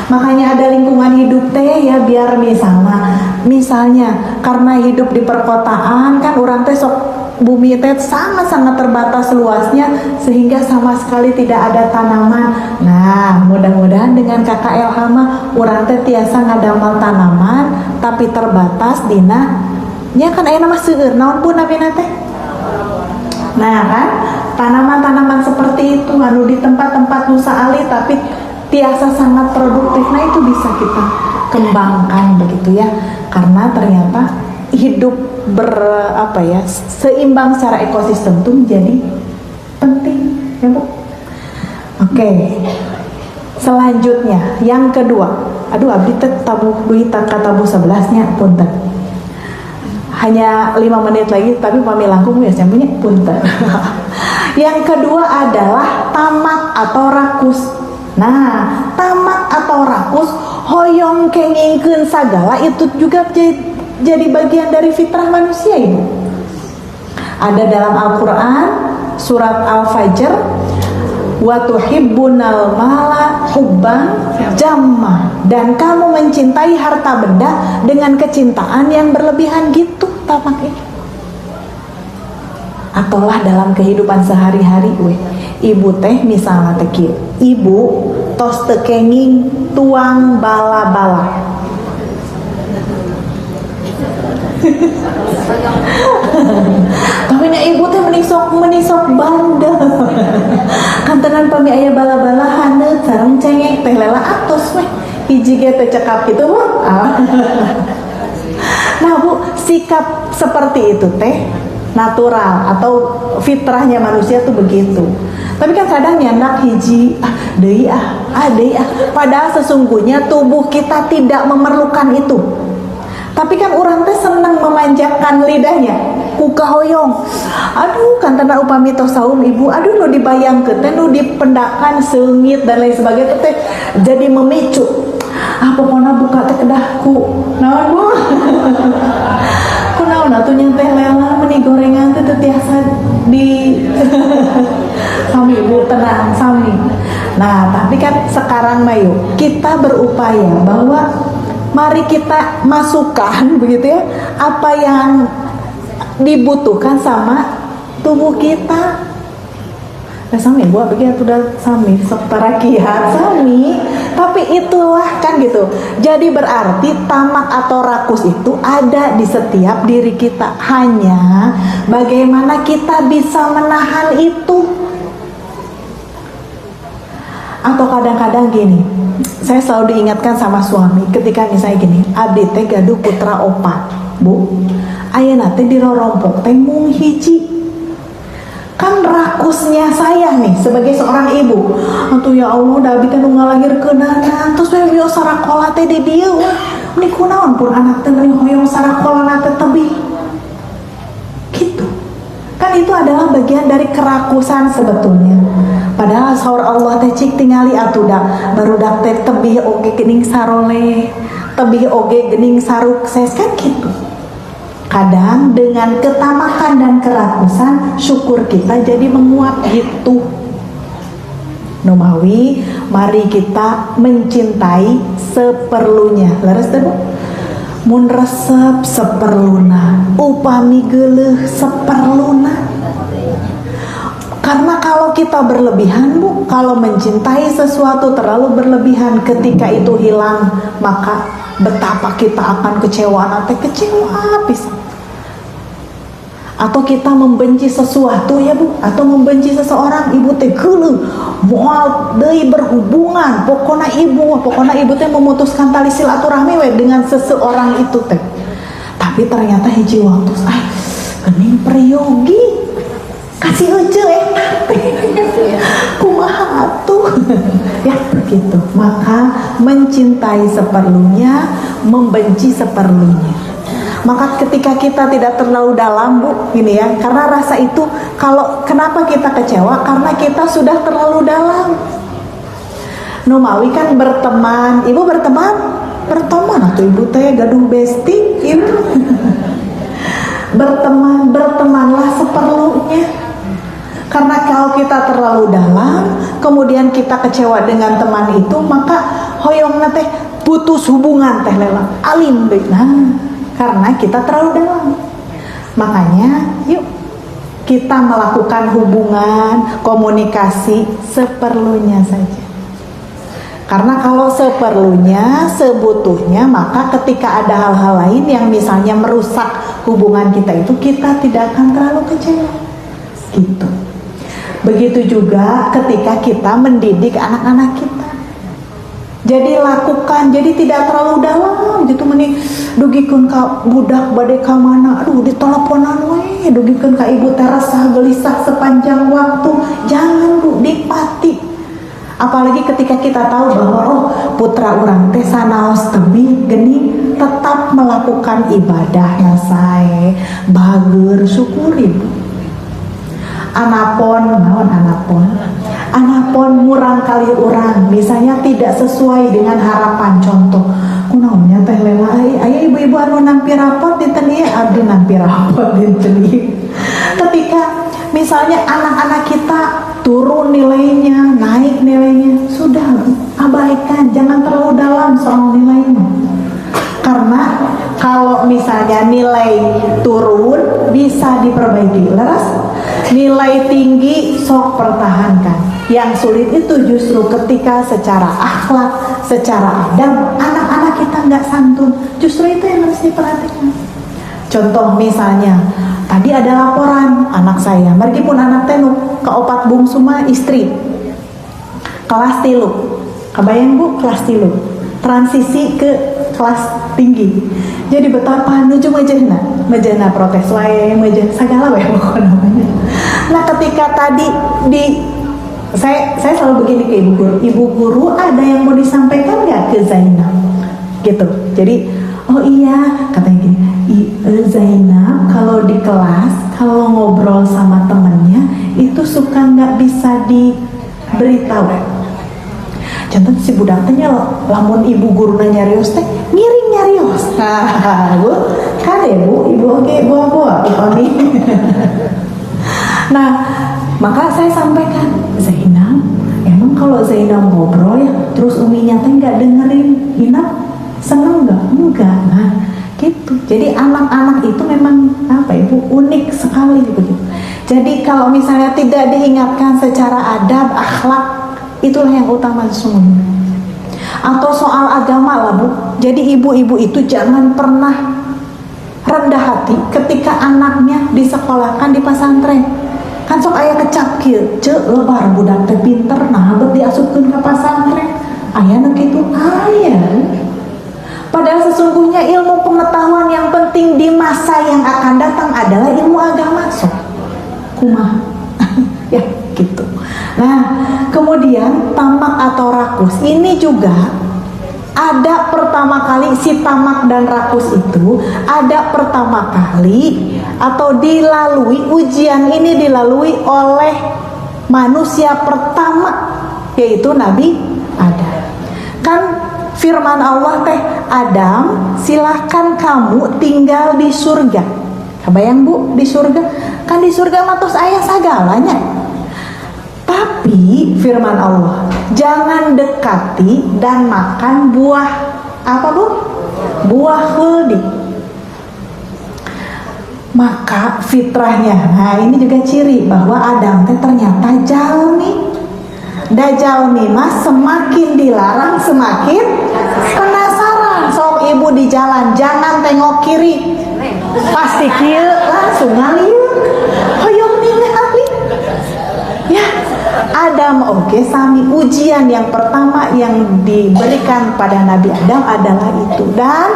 Makanya ada lingkungan hidup teh ya, biar misalnya karena hidup di perkotaan kan orang teh sok bumi teh sangat-sangat terbatas luasnya, sehingga sama sekali tidak ada tanaman. Nah, mudah-mudahan dengan KKLH mah urang teh tiasa ngadamel tanaman, tapi terbatas dina nya kan aya nama seueur naon pun abina teh. Nah kan, tanaman-tanaman seperti itu anu di tempat-tempat nusa ali tapi tiasa sangat produktif. Nah, itu bisa kita kembangkan begitu ya. Karena ternyata hidup seimbang secara ekosistem itu menjadi penting ya, Bu. Oke. Selanjutnya yang kedua, abdi teh tabuh duit katabu 11-nya punten. Hanya 5 menit lagi tapi pamilangkung ya punya punten. Yang kedua adalah tamak atau rakus. Nah, tamak atau rakus hoyong kengingkeun sagala itu juga jadi bagian dari fitrah manusia, Ibu. Ada dalam Al-Quran surat Al-Fajr, wa tuhibbunal mala hubban jamma, dan kamu mencintai harta benda dengan kecintaan yang berlebihan gitu tampaknya. Ataulah dalam kehidupan sehari-hari, ibu teh misalnya teh ibu tos teu kenging tuang bala-bala. Tapi nek ibu teh menisok bandel. Kantenan pami aya bala-bala haneut sareng cengeng teh lela atos weh. Hiji ge teh cekap kitu mah. Nah, Bu, sikap seperti itu teh natural atau fitrahnya manusia tuh begitu. Tapi kan kadang nyandak hiji deui padahal sesungguhnya tubuh kita tidak memerlukan itu. Tapi kan orang teh senang memanjakan lidahnya ku kahoyong. Aduh, kantana upami tos saum ibu, aduh nu dibayangkeun teh nu dipendakan seungit dan lain sebagainya teh jadi memicu. Pokona buka teh kedahku. Naon, Bu? Kunaon atuh nya teh lela meni gorengan teh tiasa di sami ibu tenang sami. Nah, tapi kan sekarang mah yuk kita berupaya bahwa mari kita masukkan begitu ya apa yang dibutuhkan sama tubuh kita. Nah, sami gua begitu udah sami sok tarakiat sami, tapi itulah kan gitu. Jadi berarti tamak atau rakus itu ada di setiap diri kita, hanya bagaimana kita bisa menahan itu. Atau kadang-kadang gini, saya selalu diingatkan sama suami ketika misalnya gini, abdi teh gaduh putra opat, Bu, ayeuna teh dirorompok teh mung hiji. Kan rakusnya saya nih sebagai seorang ibu, atuh ya Allah da abdi teh nu ngalahirkeun anak terus we bieu sarakola teh di dieu, meni kunaon pun anak teh meni hoyong sarakola teh tebih gitu. Kan itu adalah bagian dari kerakusan sebetulnya. Padahal saur Allah teh cik tingali atuda barudak teh tebih oge geuning saroleh, tebih oge geuning sarukses kan gitu. Kadang dengan ketamakan dan kerakusan syukur kita jadi menguap gitu. Numawi, mari kita mencintai seperlunya. Leres teh, Bu? Mun resep seperluna, upami geuleuh seperluna. Karena kalau kita berlebihan, Bu, kalau mencintai sesuatu terlalu berlebihan, ketika itu hilang, maka betapa kita akan kecewa pisan. Atau kita membenci sesuatu ya, Bu, atau membenci seseorang, ibu teh geuleuh moal deui berhubungan, pokona ibu teh memutuskan tali silaturahmi we dengan seseorang itu teh. Tapi ternyata hiji waktu geuning priyogi kasih ece kumaha atuh ya begitu. Maka mencintai seperlunya, membenci seperlunya. Maka ketika kita tidak terlalu dalam, Bu, gini ya, karena rasa itu kalau kenapa kita kecewa, karena kita sudah terlalu dalam. Numawi kan berteman, ibu berteman atau ibu teh gaduh besti, ibu bertemanlah seperlunya. Karena kalau kita terlalu dalam, kemudian kita kecewa dengan teman itu, maka hoyongna teh putus hubungan teh lela alim deh. Nah, karena kita terlalu dalam. Makanya yuk kita melakukan hubungan, komunikasi seperlunya saja. Karena kalau seperlunya, sebutuhnya, maka ketika ada hal-hal lain yang misalnya merusak hubungan kita itu, kita tidak akan terlalu kecewa gitu. Begitu juga ketika kita mendidik anak-anak kita. Jadi lakukan, jadi tidak terlalu dalam gitu, meni dugikeun ka budak bade ka mana, aduh diteleponan we, dugikeun ka ibu teh resah gelisah sepanjang waktu. Jangan, Bu, dipati. Apalagi ketika kita tahu bahwa putra urang teh sanaos tebih geuning tetap melakukan ibadah sae, bager, syukuri, Bu. anapon murang kali urang, misalnya tidak sesuai dengan harapan. Contoh kunaonnya teh lela aya ibu-ibu anu nampi rapot dinten ieu abdi nampi rapot dinten ieu. Ketika misalnya anak-anak kita turun nilainya, naik nilainya, sudah abaikan, jangan terlalu dalam soal nilainya. Karena kalau misalnya nilai turun bisa diperbaiki, leras. Nilai tinggi sok pertahankan. Yang sulit itu justru ketika secara akhlak, secara adab anak-anak kita nggak santun. Justru itu yang harus diperhatikan. Contoh misalnya, tadi ada laporan anak saya, meskipun anak tenu keopat bungsu mah istri kelas 3, kebayang bu, kelas 3 transisi ke kelas tinggi. Jadi betapa nuju majana protes wae, majana segala wae pokoknya namanya. Nah ketika tadi saya selalu begini ke ibu guru ada yang mau disampaikan nggak ke Zainab gitu. Jadi oh iya katanya gini, Zainab kalau di kelas kalau ngobrol sama temennya itu suka nggak bisa diberitahu. Contoh si budak teh lamun ibu guru nyarios teh ngiring nyarios. Bu, kade bu, ibu oke buah upami. Nah, maka saya sampaikan, Zainab, emang kalau Zainab ngobrol ya, terus uminya teh nggak dengerin, Inap seneng nggak? Enggak. Nah, gitu. Jadi anak-anak itu memang apa ibu unik sekali begitu. Jadi kalau misalnya tidak diingatkan secara adab, akhlak, itulah yang utama sesungguhnya. Atau soal agama lah bu. Jadi ibu-ibu itu jangan pernah rendah hati ketika anaknya disekolahkan di pesantren. Kan sok aya kecap kieu, ceu lebar budak teh pinter nah bet diasupkeun ka pesantren. Aya nu kitu aya. Padahal sesungguhnya ilmu pengetahuan yang penting di masa yang akan datang adalah ilmu agama. Sok kumaha? Ya gitu. Nah, kemudian tamak atau rakus ini juga ada pertama kali, si tamak dan rakus itu ada pertama kali atau dilalui, ujian ini dilalui oleh manusia pertama, yaitu Nabi Adam. Kan firman Allah teh, Adam silahkan kamu tinggal di surga. Kebayang bu, di surga? Kan di surga matos ayah sagalanya. Tapi firman Allah, jangan dekati dan makan buah apa bu? Buah khuldi. Maka fitrahnya, nah ini juga ciri bahwa Adam teh ternyata jalmi. Jalmi mas semakin dilarang semakin penasaran. Sok ibu di jalan jangan tengok kiri, pasti kieu langsung ngalieur. Hoyong ningali. Ya. Adam oke sami ujian yang pertama yang diberikan pada Nabi Adam adalah itu. Dan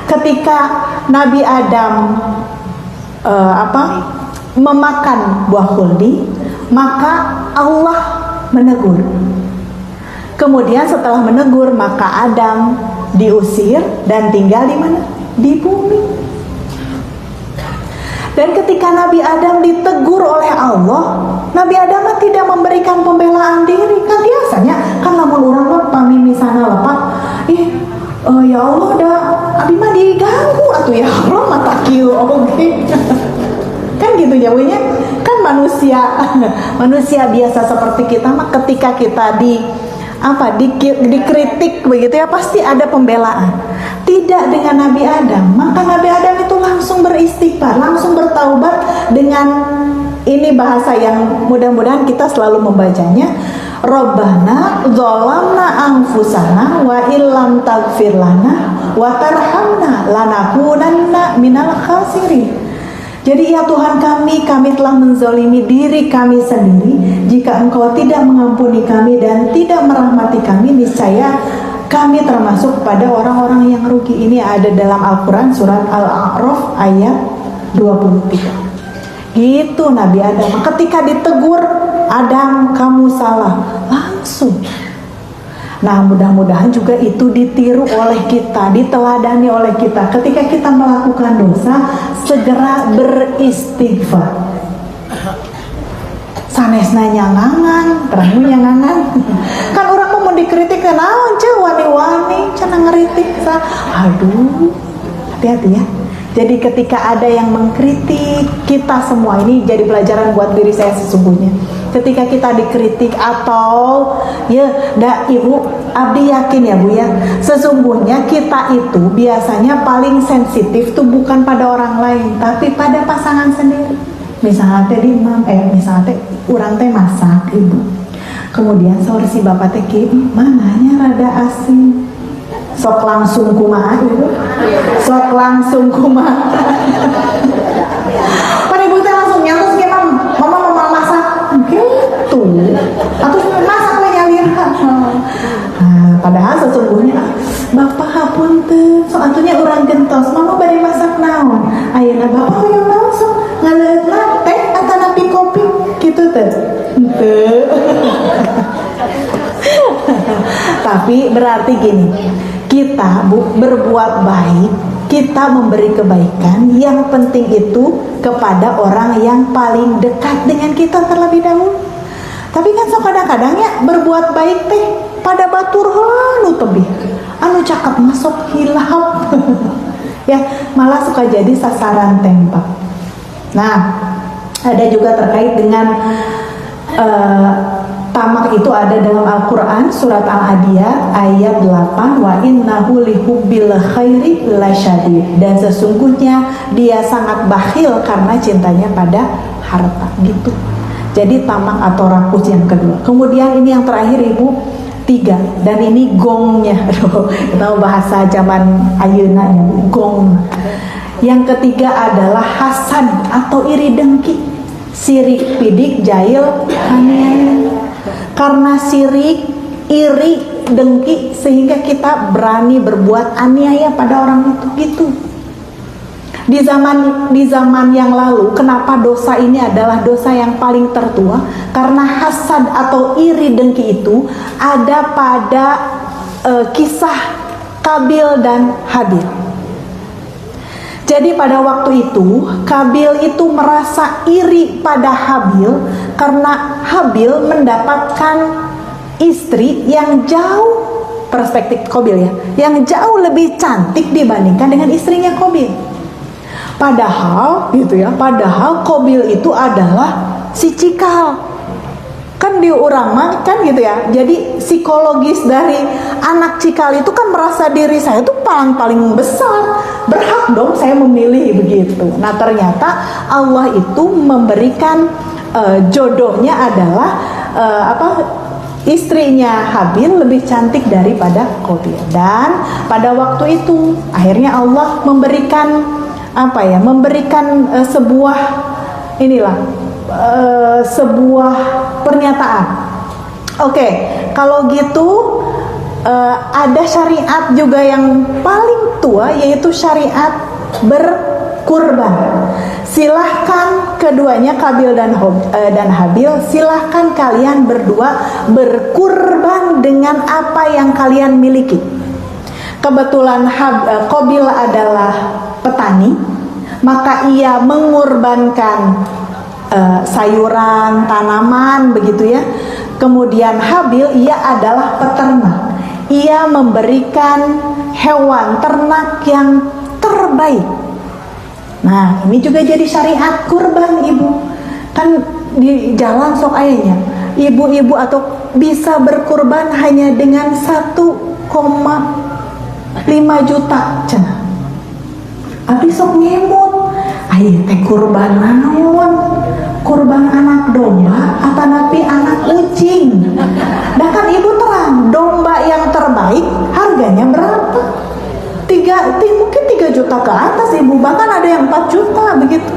ketika Nabi Adam memakan buah khuldi, maka Allah menegur. Kemudian setelah menegur maka Adam diusir dan tinggal di mana? Di bumi. Dan ketika Nabi Adam ditegur oleh Allah, Nabi Adam tidak memberikan pembelaan diri. Kan biasanya kan lamun urang pami misalnya lepat, ya Allah dah abi mah diganggu atuh ya Allah mata kieu oge. Kan gitu jawabnya. Kan manusia biasa seperti kita mah ketika kita dikritik begitu ya pasti ada pembelaan. Tidak dengan Nabi Adam. Maka Nabi Adam itu langsung beristighfar, langsung bertaubat dengan ini bahasa yang mudah-mudahan kita selalu membacanya. Rabbana dzalamna anfusana wa illam taghfir lana wa tarhamna lanakunanna minal khasirin. Jadi ya Tuhan kami telah menzalimi diri kami sendiri. Jika Engkau tidak mengampuni kami dan tidak merahmati kami, niscaya kami termasuk pada orang-orang yang rugi. Ini ada dalam Al-Quran surat Al-A'raf ayat 23. Gitu Nabi Adam. Ketika ditegur, Adam kamu salah, langsung. Nah mudah-mudahan juga itu ditiru oleh kita, diteladani oleh kita. Ketika kita melakukan dosa, segera beristighfar. sanesna nyangangan, terangmu nyangangan. Kan orang mau dikritik kan, wani-wani, cenah ngeritik. Aduh, hati-hati ya. Jadi ketika ada yang mengkritik kita semua, ini jadi pelajaran buat diri saya sesungguhnya. Ketika kita dikritik atau ibu, abdi yakin ya bu ya, sesungguhnya kita itu biasanya paling sensitif tuh bukan pada orang lain, tapi pada pasangan sendiri. Misalnya misalnya orang teh masak ibu, kemudian sahur si bapak teh mananya rada asin. Sok langsung kumaha ibu, sok langsung kumaha. Pada ibu teh langsung nyantos gimana, mama mau masak, gitu, atau masak lah nyalir. Padahal sesungguhnya bapak hapunten, so atunya orang gentos, mama bari masak naon, ayeuna bapak yang langsung ngaleutna teh atau napi kopi, gitu teh. Tapi berarti gini, kita berbuat baik, kita memberi kebaikan, yang penting itu kepada orang yang paling dekat dengan kita terlebih dahulu. Tapi kan kadang-kadang ya berbuat baik teh pada batur anu tebih, anu cakap masuk hilap. Ya malah suka jadi sasaran tembak. Nah ada juga terkait dengan tamak itu ada dalam Al-Quran surat Al-Adiyah ayat 8, wa innahu lihubbil khairi lasyadid, dan sesungguhnya dia sangat bakhil karena cintanya pada harta, gitu. Jadi tamak atau rakus yang kedua. Kemudian ini yang terakhir ibu, 3, dan ini gongnya. Kita bahasa zaman ayeuna ya, gong. Yang ketiga adalah hasad atau iri dengki, sirik pidik jail aniaya. Karena sirik, iri, dengki, sehingga kita berani berbuat aniaya pada orang itu, gitu. Di zaman yang lalu, kenapa dosa ini adalah dosa yang paling tertua? Karena hasad atau iri dengki itu ada pada kisah Kabil dan Habil. Jadi pada waktu itu Kabil itu merasa iri pada Habil karena Habil mendapatkan istri yang jauh, perspektif Qabil ya, yang jauh lebih cantik dibandingkan dengan istrinya Qabil. Padahal gitu ya, padahal Qabil itu adalah si cikal. Kan di urang mah kan gitu ya. Jadi psikologis dari anak cikal itu kan merasa diri saya itu paling besar, berhak dong saya memilih begitu. Nah ternyata Allah itu memberikan jodohnya adalah istrinya Habil lebih cantik daripada Qabil. Dan pada waktu itu akhirnya Allah memberikan sebuah sebuah pernyataan. Oke, kalau gitu ada syariat juga yang paling tua, yaitu syariat berkurban. Silahkan keduanya Qabil dan Habil, silahkan kalian berdua berkurban dengan apa yang kalian miliki. Kebetulan Qabil adalah petani, maka ia mengorbankan sayuran, tanaman, begitu ya. Kemudian Habil, ia adalah peternak, ia memberikan hewan ternak yang terbaik. Nah ini juga jadi syariat kurban ibu. Kan di jalan sok ayahnya ibu-ibu atau bisa berkurban hanya dengan 1,5 juta cenah. Abdi sok ngemut, ayo teh kurban naon? Kurban anak domba atau napi anak kucing? Dah kan ibu terang, domba yang terbaik harganya berapa? Mungkin 3 juta ke atas ibu, bahkan ada yang 4 juta begitu,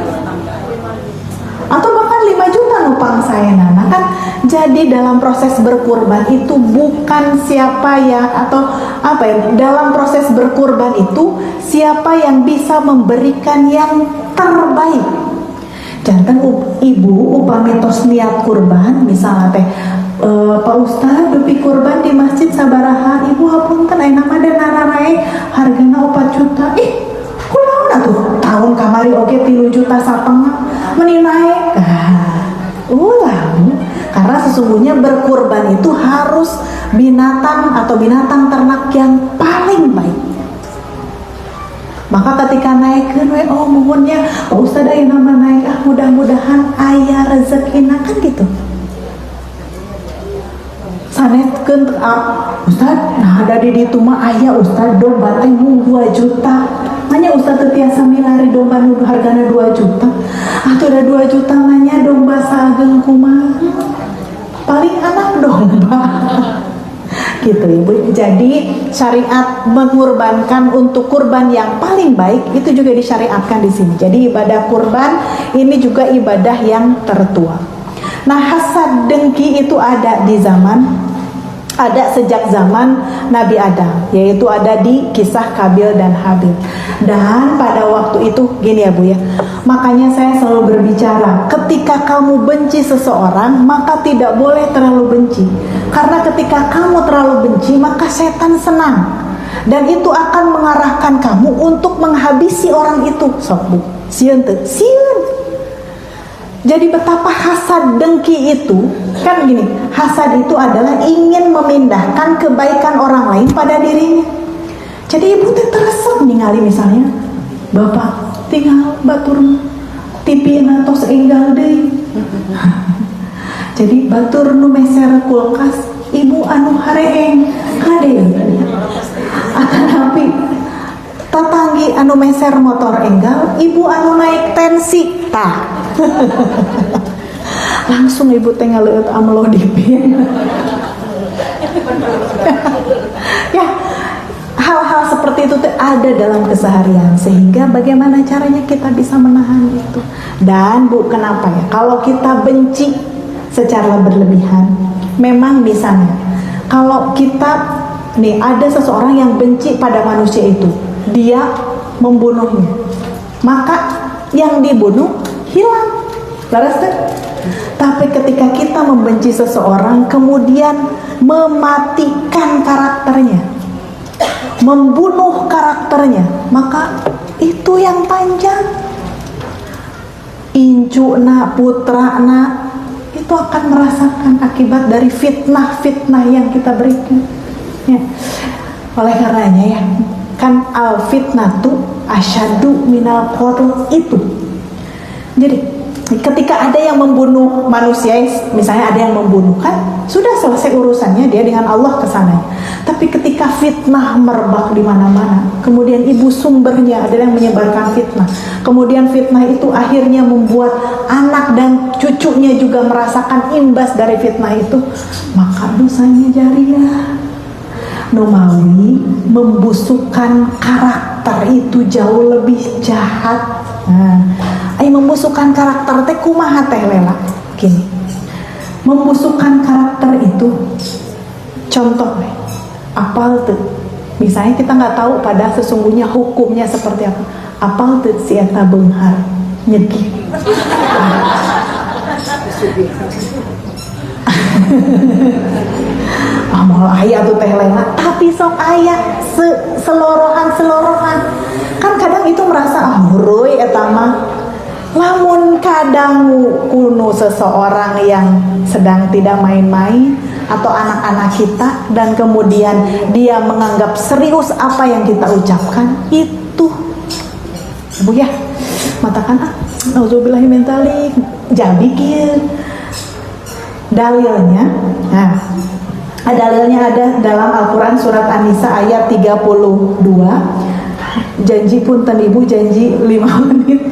atau bahkan 5 juta nupang saya nana kan. Jadi dalam proses berkurban itu bukan siapa ya, atau apa ya, dalam proses berkurban itu siapa yang bisa memberikan yang terbaik. Jantan ibu upami tos niat kurban, misalnya teh Pak Ustad dupi kurban di masjid sabaraha, ibu hapunten ayeuna mah da nararae hargana 4 juta. Kunaon atuh tahun kamari oge 3,5 juta meni naek. Ulah Karena sesungguhnya berkurban itu harus binatang atau binatang ternak yang paling baik. Maka ketika naikkan, mohonnya Ustaz aya nama naik, mudah-mudahan ayah rezekina, kan gitu. Sanetkeun Ustaz, nah ada di ditu mah aya Ustaz domba teh 2 juta. Hanya Ustaz teu tiasa milari domba nu hargana 2 juta. Atuh ada 2 juta nanya domba sageung kumaha? Paling anak domba. Gitu Ibu. Jadi syariat mengorbankan untuk kurban yang paling baik itu juga disyariatkan di sini. Jadi ibadah kurban ini juga ibadah yang tertua. Nah, hasad dengki itu ada sejak zaman Nabi Adam, yaitu ada di kisah Kabil dan Habil. Dan pada waktu itu gini ya Bu ya, makanya saya selalu berbicara, ketika kamu benci seseorang maka tidak boleh terlalu benci, karena ketika kamu terlalu benci maka setan senang dan itu akan mengarahkan kamu untuk menghabisi orang itu. Sok Bu, sieun teu? Sieun. Jadi betapa hasad dengki itu, kan gini, hasad itu adalah ingin memindahkan kebaikan orang lain pada dirinya. Jadi ibu teh teresep ningali misalnya, bapak tinggal batur tipina tos enggal deui. Jadi batur nu meser kulkas, ibu anu hareeng kade. Atanapi tatanggi anu meser motor enggal, ibu anu naik tensi tah. Langsung ibu teh ngaleut amlodipin. Ya, hal-hal seperti itu ada dalam keseharian, sehingga bagaimana caranya kita bisa menahan itu. Dan Bu, kenapa ya? Kalau kita benci secara berlebihan, memang misalnya kalau kita nih ada seseorang yang benci pada manusia itu, dia membunuhnya, maka yang dibunuh hilang. Laras deh. Tapi ketika kita membenci seseorang kemudian mematikan karakternya, membunuh karakternya, maka itu yang panjang. Incuna, putrana itu akan merasakan akibat dari fitnah-fitnah yang kita berikan. Ya. Oleh karenanya ya, kan al fitnatu asyadu minal qatl itu. Jadi ketika ada yang membunuh manusia, misalnya ada yang membunuh, kan sudah selesai urusannya, dia dengan Allah kesana. Tapi ketika fitnah merebak di mana-mana, kemudian ibu sumbernya adalah yang menyebarkan fitnah, kemudian fitnah itu akhirnya membuat anak dan cucunya juga merasakan imbas dari fitnah itu, maka dosanya jariah. Numawi membusukkan karakter itu jauh lebih jahat. Membusukkan karakter teh kumaha teh lela? Gini, membusukkan karakter itu, contoh, apal tuh. Misalnya kita nggak tahu pada sesungguhnya hukumnya seperti apa. Apal tuh si eta beunghar nyegih. Amal ayah tuh teh lela, tapi sok ayah selorohan. Kan kadang itu merasa hurui eta mah. Lamun kadang kuno seseorang yang sedang tidak main-main atau anak-anak kita, dan kemudian dia menganggap serius apa yang kita ucapkan, itu Bu ya, matakan nauzubillahi min dzalik. Jadi kieu dalilnya. Nah, dalilnya ada dalam Al-Quran surat An-Nisa ayat 32. Janji punten ibu, janji 5 menit.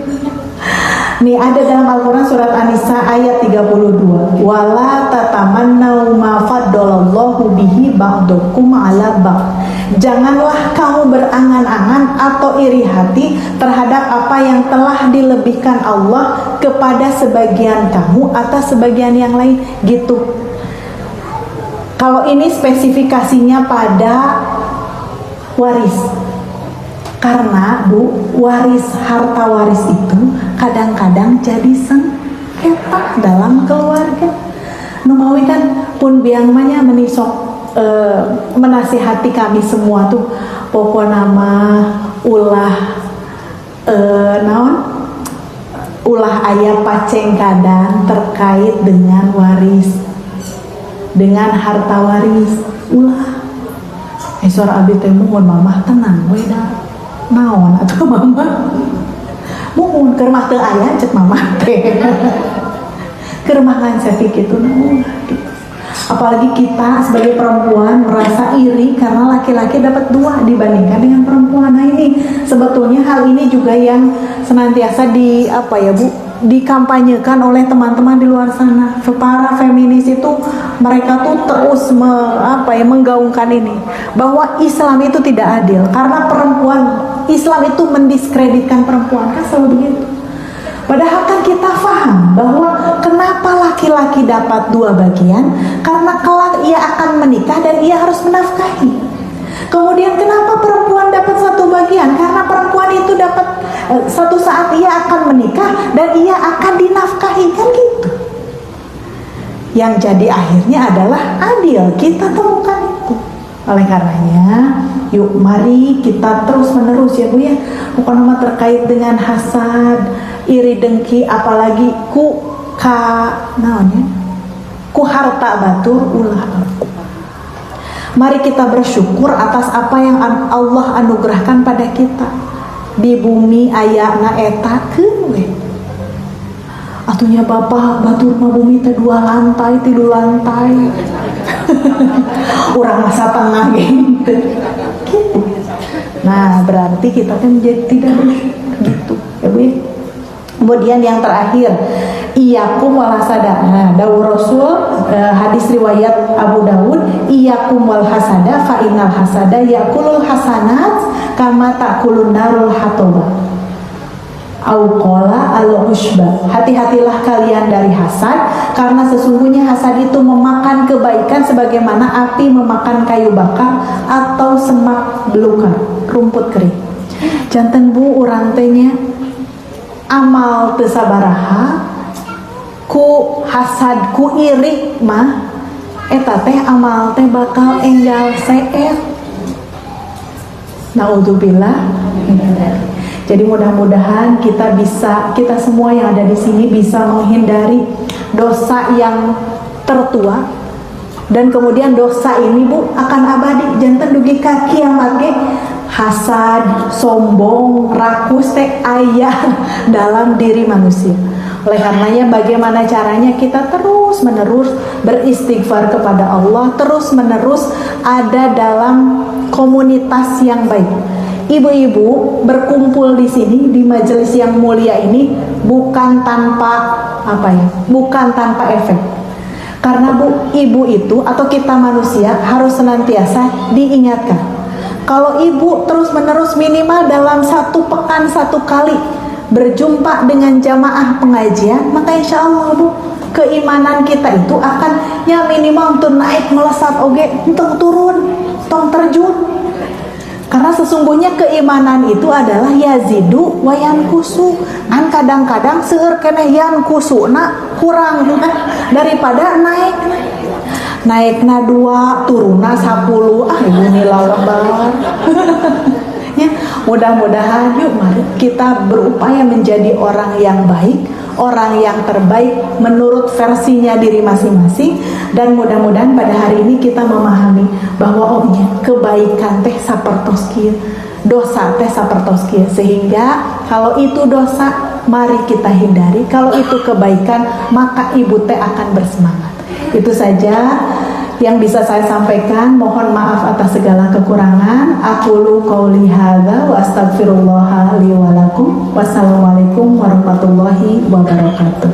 Nih ada dalam Al-Quran surat An-Nisa ayat 32. Wala tatamannau ma faddalallahu bihi ba'dukum 'ala ba'd. Janganlah kamu berangan-angan atau iri hati terhadap apa yang telah dilebihkan Allah kepada sebagian kamu atas sebagian yang lain, gitu. Kalau ini spesifikasinya pada waris. Karena Bu, harta waris itu kadang-kadang jadi sengketa dalam keluarga. Numawi kan pun biangmanya menisok menasihati kami semua tuh, pokoknya nama ulah ayah paceng kadang terkait dengan waris. dengan harta waris. Ulah suara abdi teh mohon mamah tenang we da naon atuh mamah mohon keur mah teu aya cek mamah teh keur mah ngan sakitu kitu naon. Apalagi kita sebagai perempuan merasa iri karena laki-laki dapat 2 dibandingkan dengan perempuan. Nah ini sebetulnya hal ini juga yang senantiasa dikampanyekan oleh teman-teman di luar sana. Para feminis itu mereka tuh terus menggaungkan ini bahwa Islam itu tidak adil karena perempuan, Islam itu mendiskreditkan perempuan, kan selalu begitu. Padahal kan kita paham bahwa kenapa laki-laki dapat 2 bagian, karena kelak ia akan menikah dan ia harus menafkahi. Kemudian kenapa perempuan dapat 1 bagian? Karena perempuan itu dapat satu saat ia akan menikah dan ia akan dinafkahi, kan gitu. Yang jadi akhirnya adalah adil, kita temukan itu. Oleh karenanya, yuk mari kita terus menerus ya Bu ya, bukan cuma terkait dengan hasad, iri dengki, apalagi ku harta batur ulah. Mari kita bersyukur atas apa yang Allah anugerahkan pada kita. Di bumi ayana eta keun we. Atunya bapak batur mah bumi teh 2 lantai, 3 lantai. Urang masa tengah gitu. Nah, berarti kita kan menjadi tidak begitu. Ya Bu. Kemudian yang terakhir, iyakum wal hasada. Nah, dawuh Rasul, hadis riwayat Abu Dawud, iyakum wal hasada fa innal hasada yakulul hasanat kama takulun narul hatoba. Au qala al-ushba. Hati-hatilah kalian dari hasad, karena sesungguhnya hasad itu memakan kebaikan sebagaimana api memakan kayu bakar atau semak belukar, rumput kering. Janten Bu, urang teh nya amal teu sabaraha ku hasad ku iri mah eta teh amal teh bakal enggal seer. Naudzubillah. Jadi mudah-mudahan kita semua yang ada di sini bisa menghindari dosa yang tertua, dan kemudian dosa ini Bu akan abadi janten dugi ka kiamat ge. Hasad, sombong, rakus teh aya dalam diri manusia. Oleh karenanya bagaimana caranya kita terus menerus beristighfar kepada Allah, terus menerus ada dalam komunitas yang baik. Ibu-ibu berkumpul di sini di majelis yang mulia ini bukan tanpa bukan tanpa efek. Karena Bu, ibu itu atau kita manusia harus senantiasa diingatkan. Kalau ibu terus-menerus minimal dalam 1 pekan 1 kali berjumpa dengan jamaah pengajian, maka insya Allah Bu, keimanan kita itu akan ya minimal untuk naik melesat oge, untuk turun, tong terjun. Karena sesungguhnya keimanan itu adalah yazidu wa yankusu. An kadang-kadang seueur keneh yankusuna kurang daripada naikna 2 turunna 10. Ibu nila lebar. Ya, mudah-mudahan yuk mari kita berupaya menjadi orang yang baik, orang yang terbaik menurut versinya diri masing-masing. Dan mudah-mudahan pada hari ini kita memahami bahwa kebaikan teh sapertos kieu, dosa teh sapertos kieu. Sehingga kalau itu dosa mari kita hindari, kalau itu kebaikan maka ibu teh akan bersemangat. Itu saja yang bisa saya sampaikan. Mohon maaf atas segala kekurangan. Aqulu qouli hadza wa astaghfirullah li wa lakum. Wassalamualaikum warahmatullahi wabarakatuh.